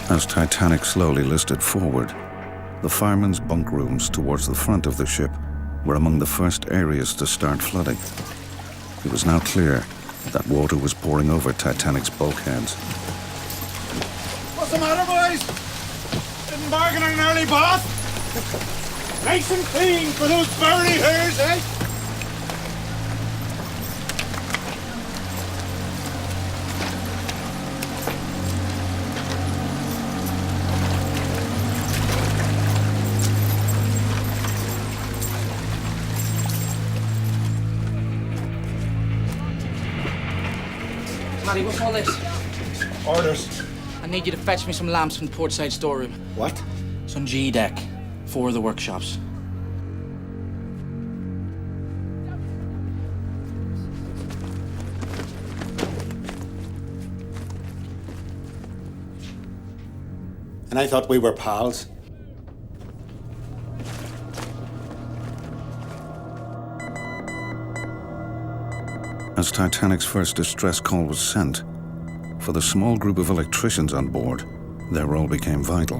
As Titanic slowly listed forward, the firemen's bunk rooms towards the front of the ship were among the first areas to start flooding. It was now clear that water was pouring over Titanic's bulkheads. What's the matter, boys? Didn't bargain on an early bath? Nice and clean for those burly hairs, eh? Matty, what's all this? Orders. I need you to fetch me some lamps from the portside storeroom. What? Some G deck. 4 of the workshops. And I thought we were pals. As Titanic's first distress call was sent, for the small group of electricians on board, their role became vital.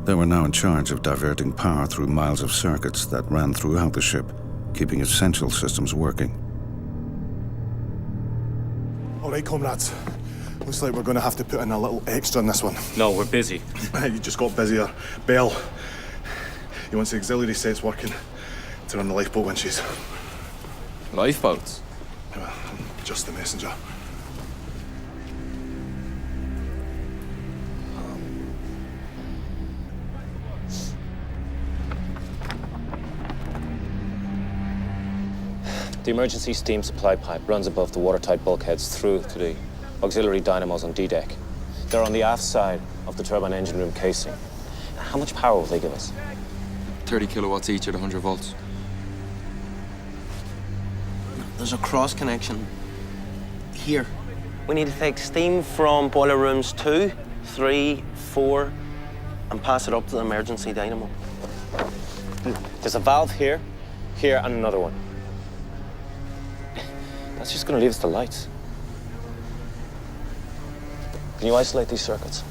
They were now in charge of diverting power through miles of circuits that ran throughout the ship, keeping essential systems working. All right, comrades. Looks like we're going to have to put in a little extra on this one. No, we're busy. You just got busier. Bell. He wants the auxiliary sets working to run the lifeboat winches. Lifeboats? Well, I'm just the messenger. The emergency steam supply pipe runs above the watertight bulkheads through to the auxiliary dynamos on D-deck. They're on the aft side of the turbine engine room casing. How much power will they give us? 30 kilowatts each at 100 volts. There's a cross connection here. We need to take steam from boiler rooms 2, 3, 4, and pass it up to the emergency dynamo. There's a valve here, here, and another one. That's just going to leave us the lights. Can you isolate these circuits?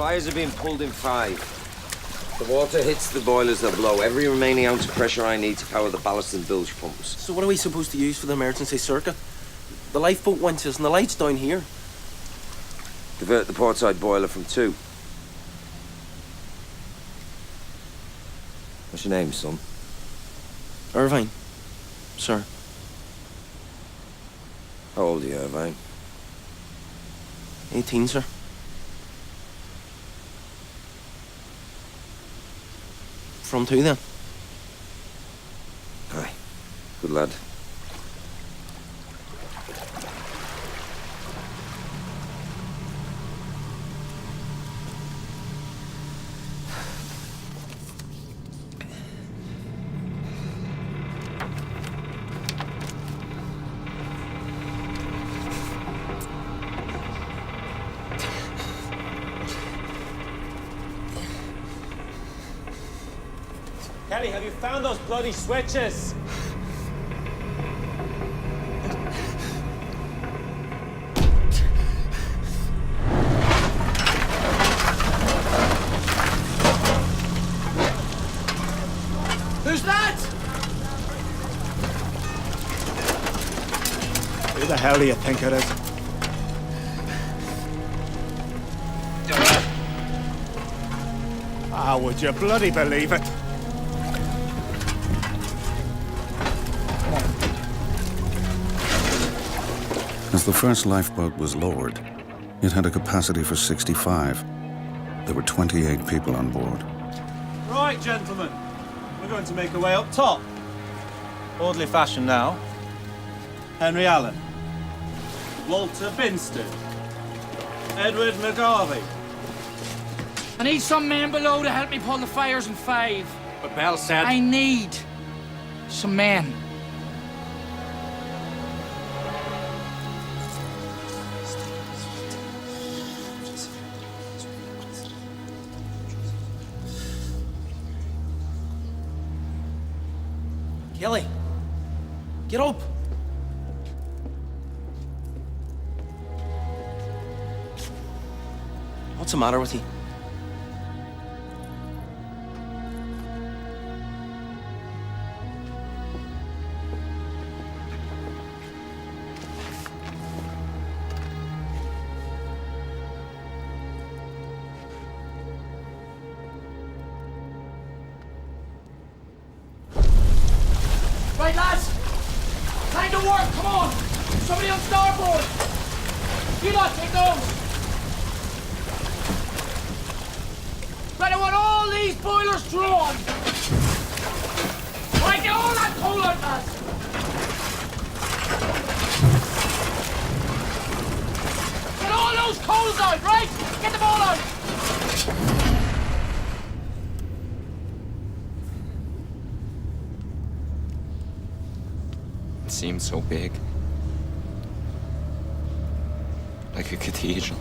Fires are being pulled in 5. The water hits the boilers that blow every remaining ounce of pressure I need to power the ballast and bilge pumps. So what are we supposed to use for the emergency circuit? The lifeboat winches and the lights down here. Divert the portside boiler from 2. What's your name, son? Irvine, sir. How old are you, Irvine? 18, sir. From 2 then. Aye. Good lad. Kelly, have you found those bloody switches? Who's that? Who the hell do you think it is? Ah, would you bloody believe it? As the first lifeboat was lowered, it had a capacity for 65. There were 28 people on board. Right, gentlemen. We're going to make our way up top. Orderly fashion now. Henry Allen. Walter Binston. Edward McGarvey. I need some men below to help me pull the fires in 5. But Bell said... I need some men. Kelly, get up. What's the matter with you? Right, lads. Time to work, come on. Somebody on starboard. You lot take those. Right, I want all these boilers drawn. Right, get all that coal out, lads. Get all those coals out, right? Get them all out. It seemed so big. Like a cathedral.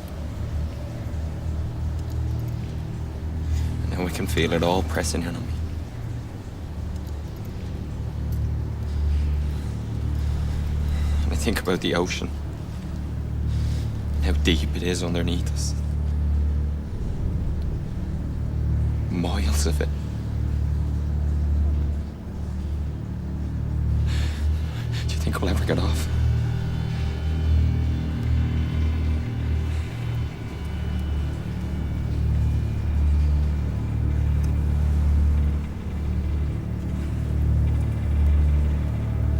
And now I can feel it all pressing in on me. And I think about the ocean. And how deep it is underneath us. Miles of it. Do you think we'll ever get off?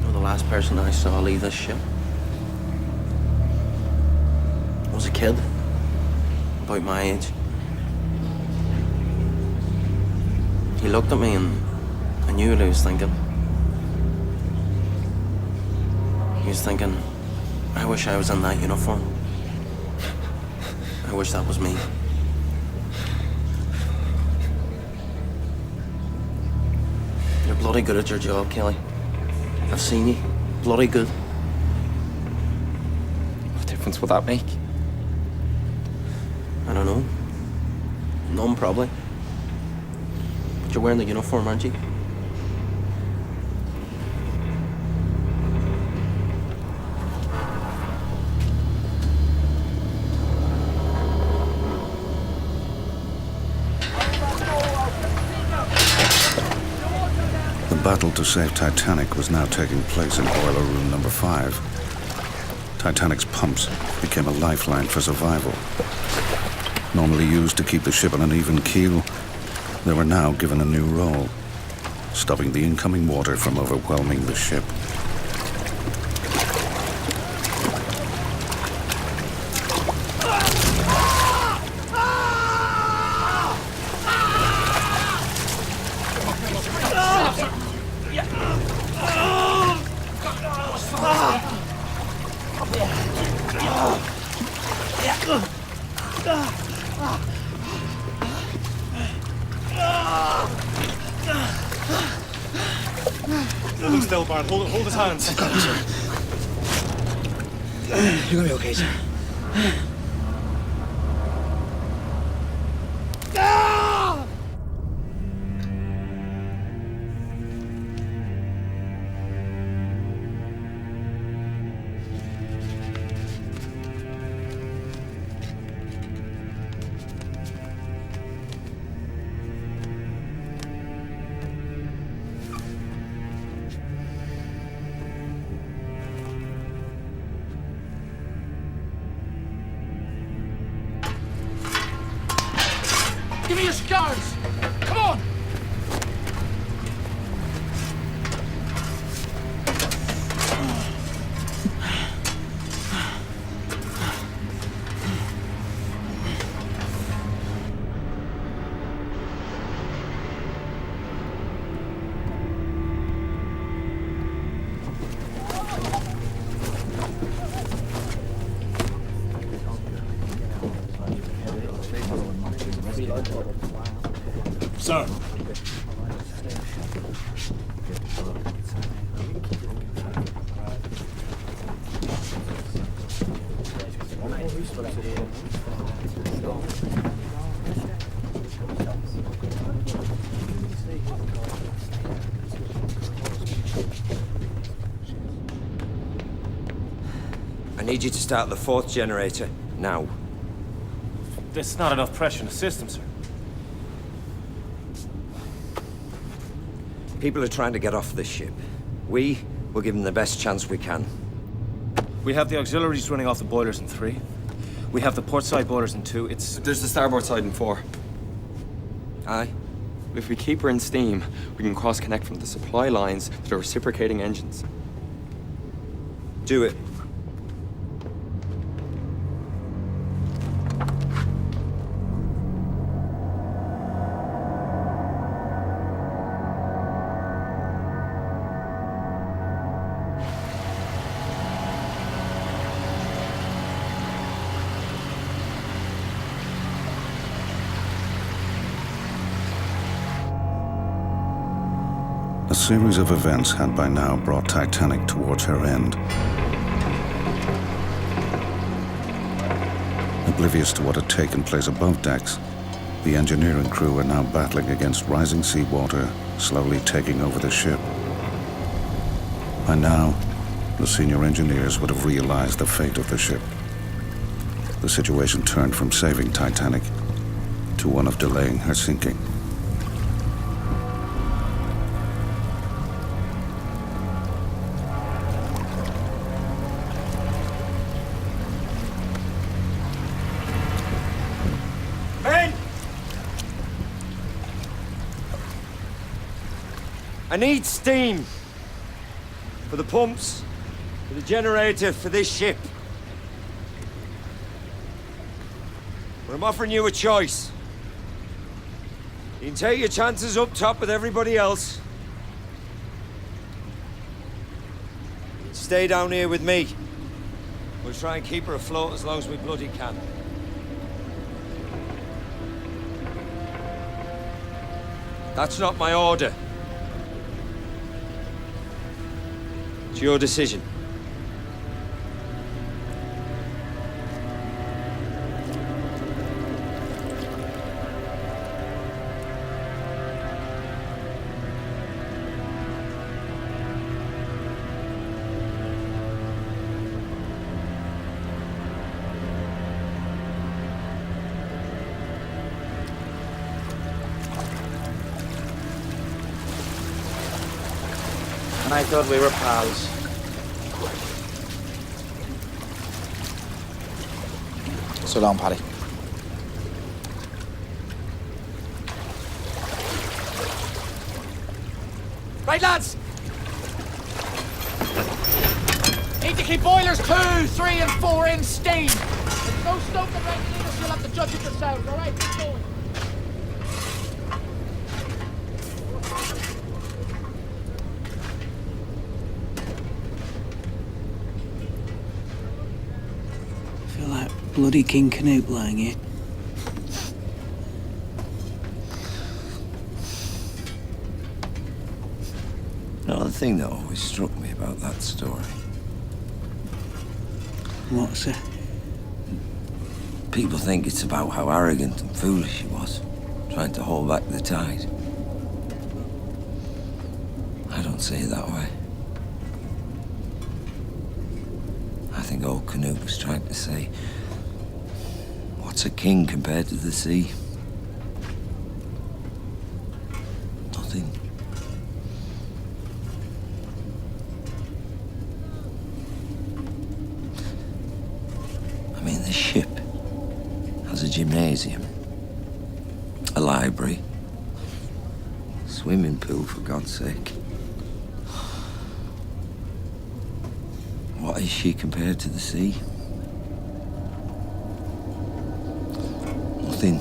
You're the last person I saw leave this ship. I was a kid, about my age. He looked at me and I knew what he was thinking. He was thinking, I wish I was in that uniform. I wish that was me. You're bloody good at your job, Kelly. I've seen you. Bloody good. What difference will that make? I don't know. None, probably. But you're wearing the uniform, aren't you? battle to save Titanic was now taking place in boiler room number 5. Titanic's pumps became a lifeline for survival. Normally used to keep the ship on an even keel, they were now given a new role, stopping the incoming water from overwhelming the ship. Hold him still, Bart. Hold his hands. You're gonna be okay, sir. Give me your scars! Come on! Sir. I need you to start the 4th generator, now. There's not enough pressure in the system, sir. People are trying to get off this ship. We will give them the best chance we can. We have the auxiliaries running off the boilers in 3. We have the port side boilers in 2. There's the starboard side in 4. Aye. If we keep her in steam, we can cross-connect from the supply lines to the reciprocating engines. Do it. A series of events had by now brought Titanic towards her end. Oblivious to what had taken place above decks, the engineering crew were now battling against rising seawater, slowly taking over the ship. By now, the senior engineers would have realized the fate of the ship. The situation turned from saving Titanic to one of delaying her sinking. I need steam. For the pumps, for the generator, for this ship. But I'm offering you a choice. You can take your chances up top with everybody else. You can stay down here with me. We'll try and keep her afloat as long as we bloody can. That's not my order. It's your decision. And I thought we were pals. So long, Paddy. Right, lads. Need to keep boilers 2, 3, and 4 in steam. There's no stoking regulators, you'll have to judge it yourselves, all right? Keep going. I feel like bloody King Canute lying here. No, the thing that always struck me about that story. What's it? People think it's about how arrogant and foolish he was, trying to hold back the tide. I don't see it that way. I think old Canute was trying to say, what's a king compared to the sea? Nothing. I mean, the ship has a gymnasium, a library, swimming pool, for God's sake. What is she compared to the sea? Nothing.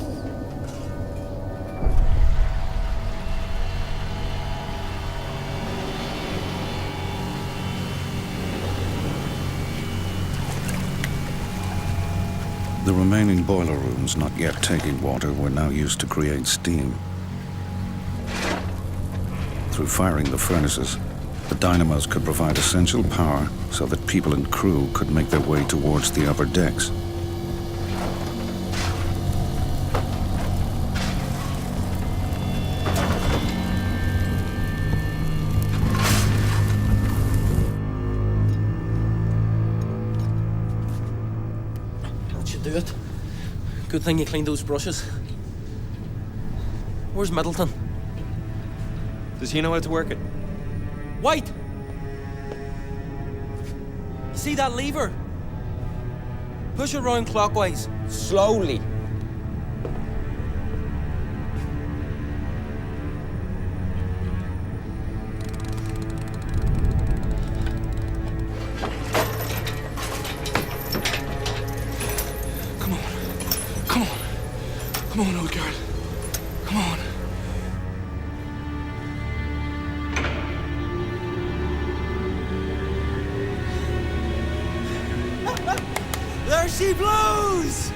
The remaining boiler rooms not yet taking water were now used to create steam. Through firing the furnaces, the dynamos could provide essential power so that people and crew could make their way towards the upper decks. That should do it. Good thing you cleaned those brushes. Where's Middleton? Does he know how to work it? White! You see that lever? Push it round clockwise. Slowly. Come on. Come on. Come on, old girl. Come on. There she blows!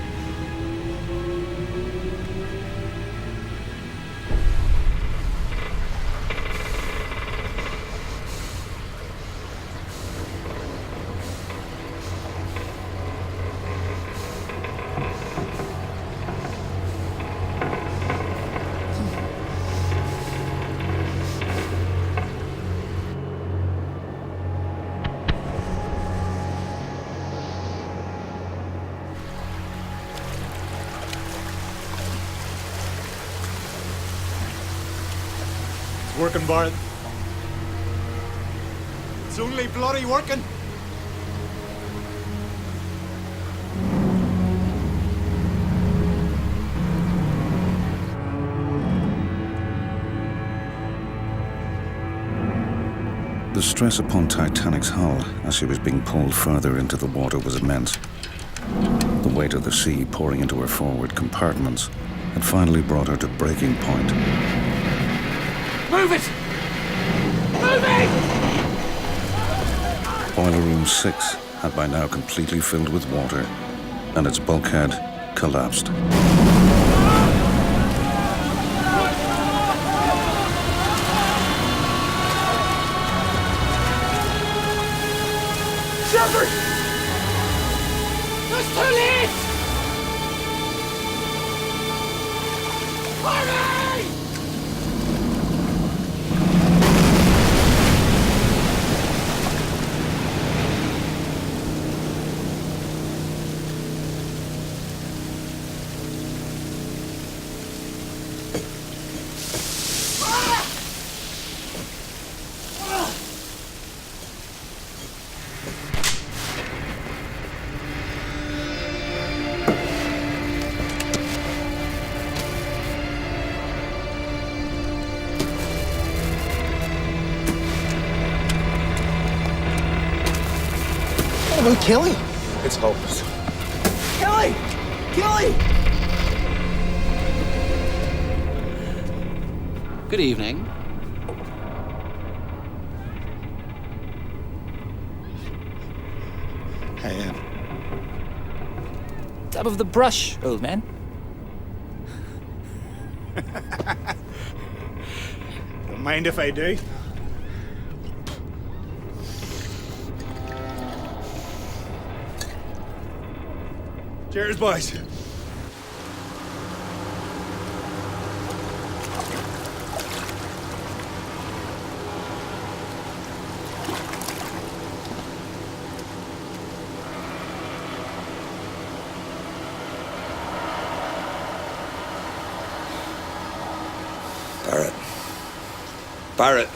It's working, Barrett. It's only bloody working. The stress upon Titanic's hull as she was being pulled further into the water was immense. The weight of the sea pouring into her forward compartments had finally brought her to breaking point. Move it! Move it! Boiler Room 6 had by now completely filled with water, and its bulkhead collapsed. Shepard! It's too late! Hurry! Kelly! It's hopeless. Kelly! Kelly! Good evening. Hey, Dab of the brush, old man. don't mind if I do. Cheers, boys. Barrett. Barrett.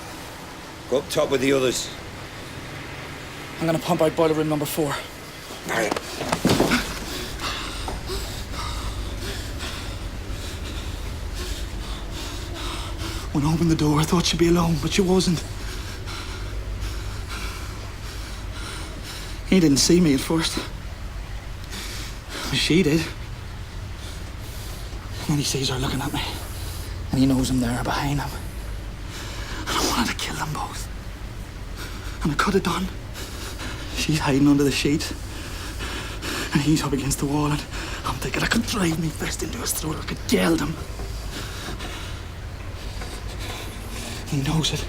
Go up top with the others. I'm gonna pump out boiler room number 4. Barrett. When I opened the door, I thought she'd be alone, but she wasn't. He didn't see me at first. But she did. And then he sees her looking at me. And he knows I'm there behind him. And I wanted to kill them both. And I could have done. She's hiding under the sheet. And he's up against the wall, and I'm thinking I could drive me fist into his throat, I could geld him. He knows it.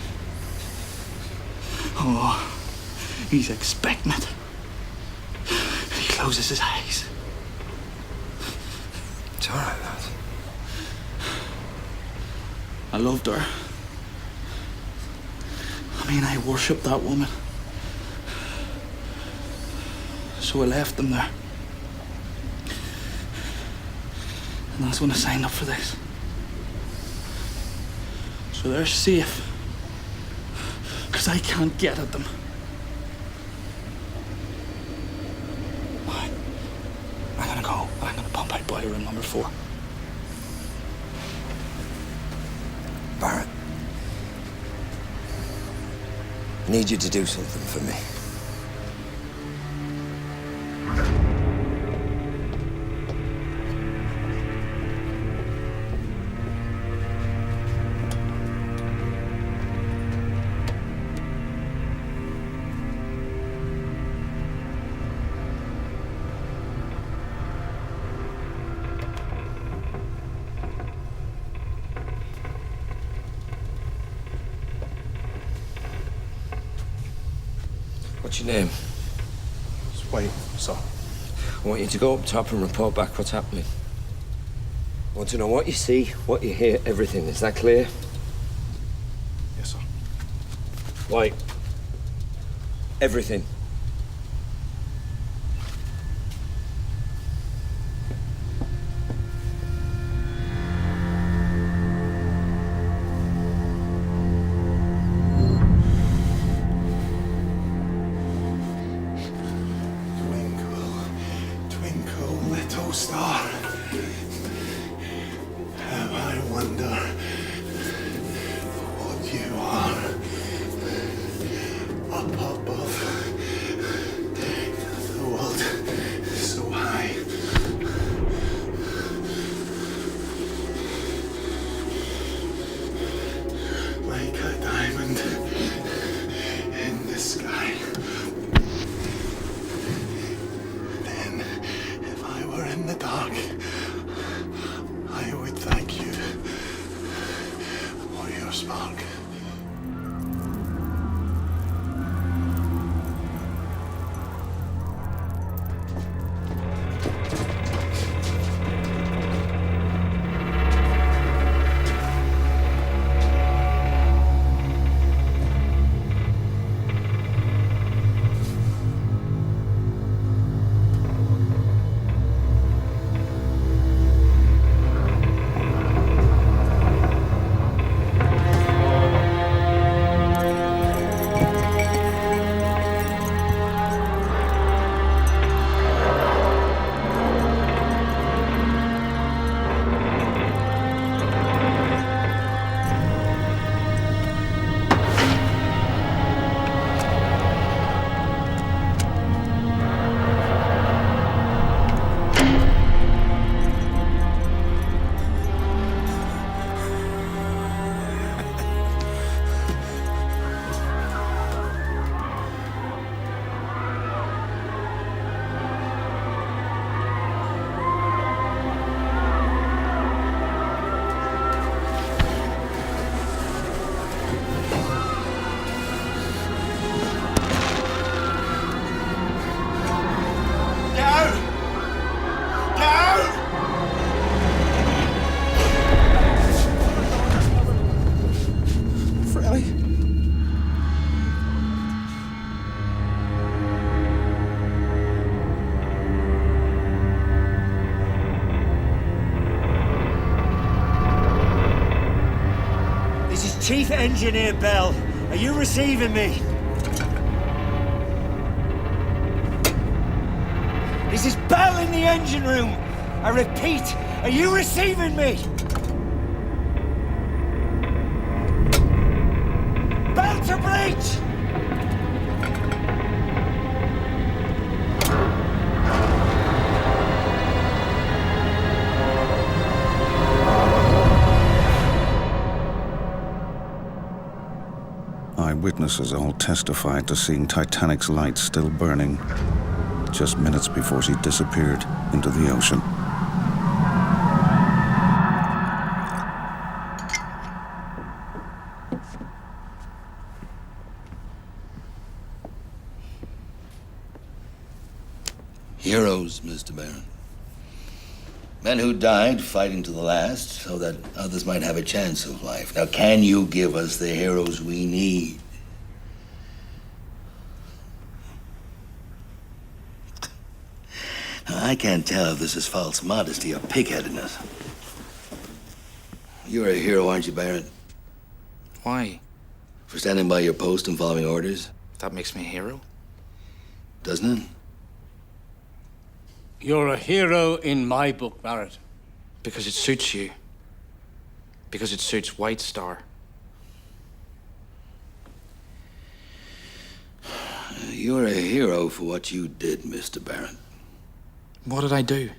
Oh, he's expecting it. He closes his eyes. It's all right, lad. I loved her. I mean, I worshipped that woman. So I left them there. And that's when I signed up for this. So they're safe. Because I can't get at them. Right. I'm gonna go. I'm gonna pump out boiler room number 4. Barrett. I need you to do something for me. What's your name? It's White, sir. I want you to go up top and report back what's happening. I want to know what you see, what you hear, everything. Is that clear? Yes, sir. White. Everything. Twinkle, little star. How I wonder what you are. Up above, the world so high. Like a diamond in the sky. Then, if I were in the dark, I would thank you for your spark. Chief Engineer Bell. Are you receiving me? This is Bell in the engine room. I repeat, are you receiving me? Bell to breach! Eyewitnesses all testified to seeing Titanic's lights still burning just minutes before she disappeared into the ocean. Heroes, Mr. Baron. Men who died fighting to the last so that others might have a chance of life. Now, can you give us the heroes we need? I can't tell if this is false modesty or pig-headedness. You're a hero, aren't you, Baron? Why? For standing by your post and following orders? That makes me a hero. Doesn't it? You're a hero in my book, Barrett. Because it suits you. Because it suits White Star. You're a hero for what you did, Mr. Baron. What did I do?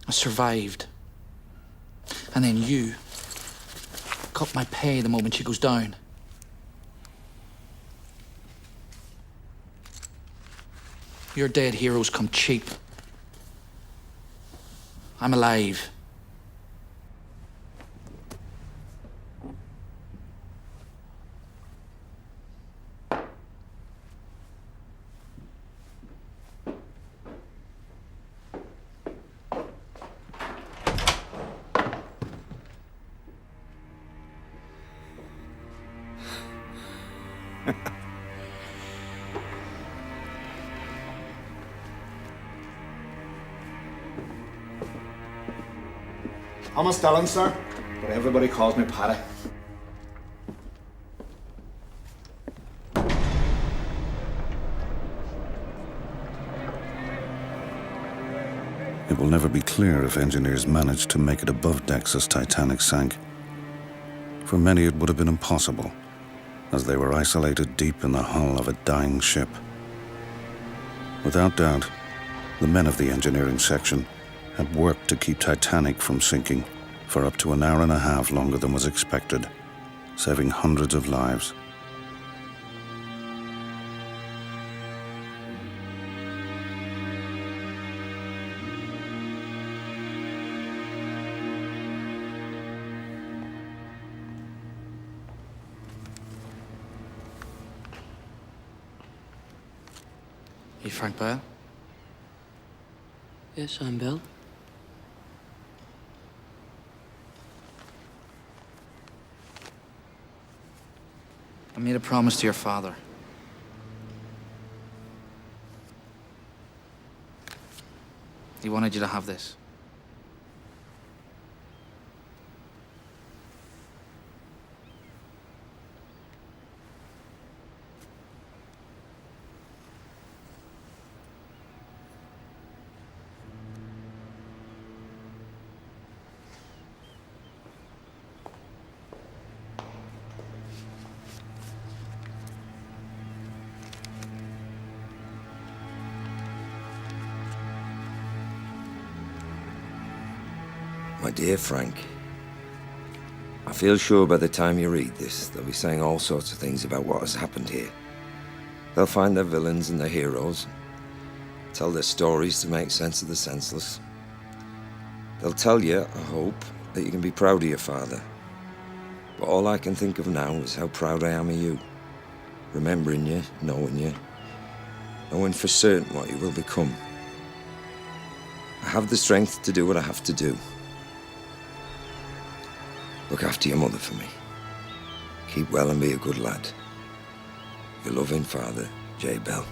I survived. And then you cut my pay the moment she goes down. Your dead heroes come cheap. I'm alive. I'm a Stalin, sir, but everybody calls me Paddy. It will never be clear if engineers managed to make it above decks as Titanic sank. For many, it would have been impossible, as they were isolated deep in the hull of a dying ship. Without doubt, the men of the engineering section had worked to keep Titanic from sinking for up to an hour and a half longer than was expected, saving hundreds of lives. You Frank Bell? Yes, I'm Bell. I made a promise to your father. He wanted you to have this. My dear Frank, I feel sure by the time you read this, they'll be saying all sorts of things about what has happened here. They'll find their villains and their heroes, tell their stories to make sense of the senseless. They'll tell you, I hope, that you can be proud of your father. But all I can think of now is how proud I am of you. Remembering you, knowing for certain what you will become. I have the strength to do what I have to do. Look after your mother for me. Keep well and be a good lad. Your loving father, J. Bell.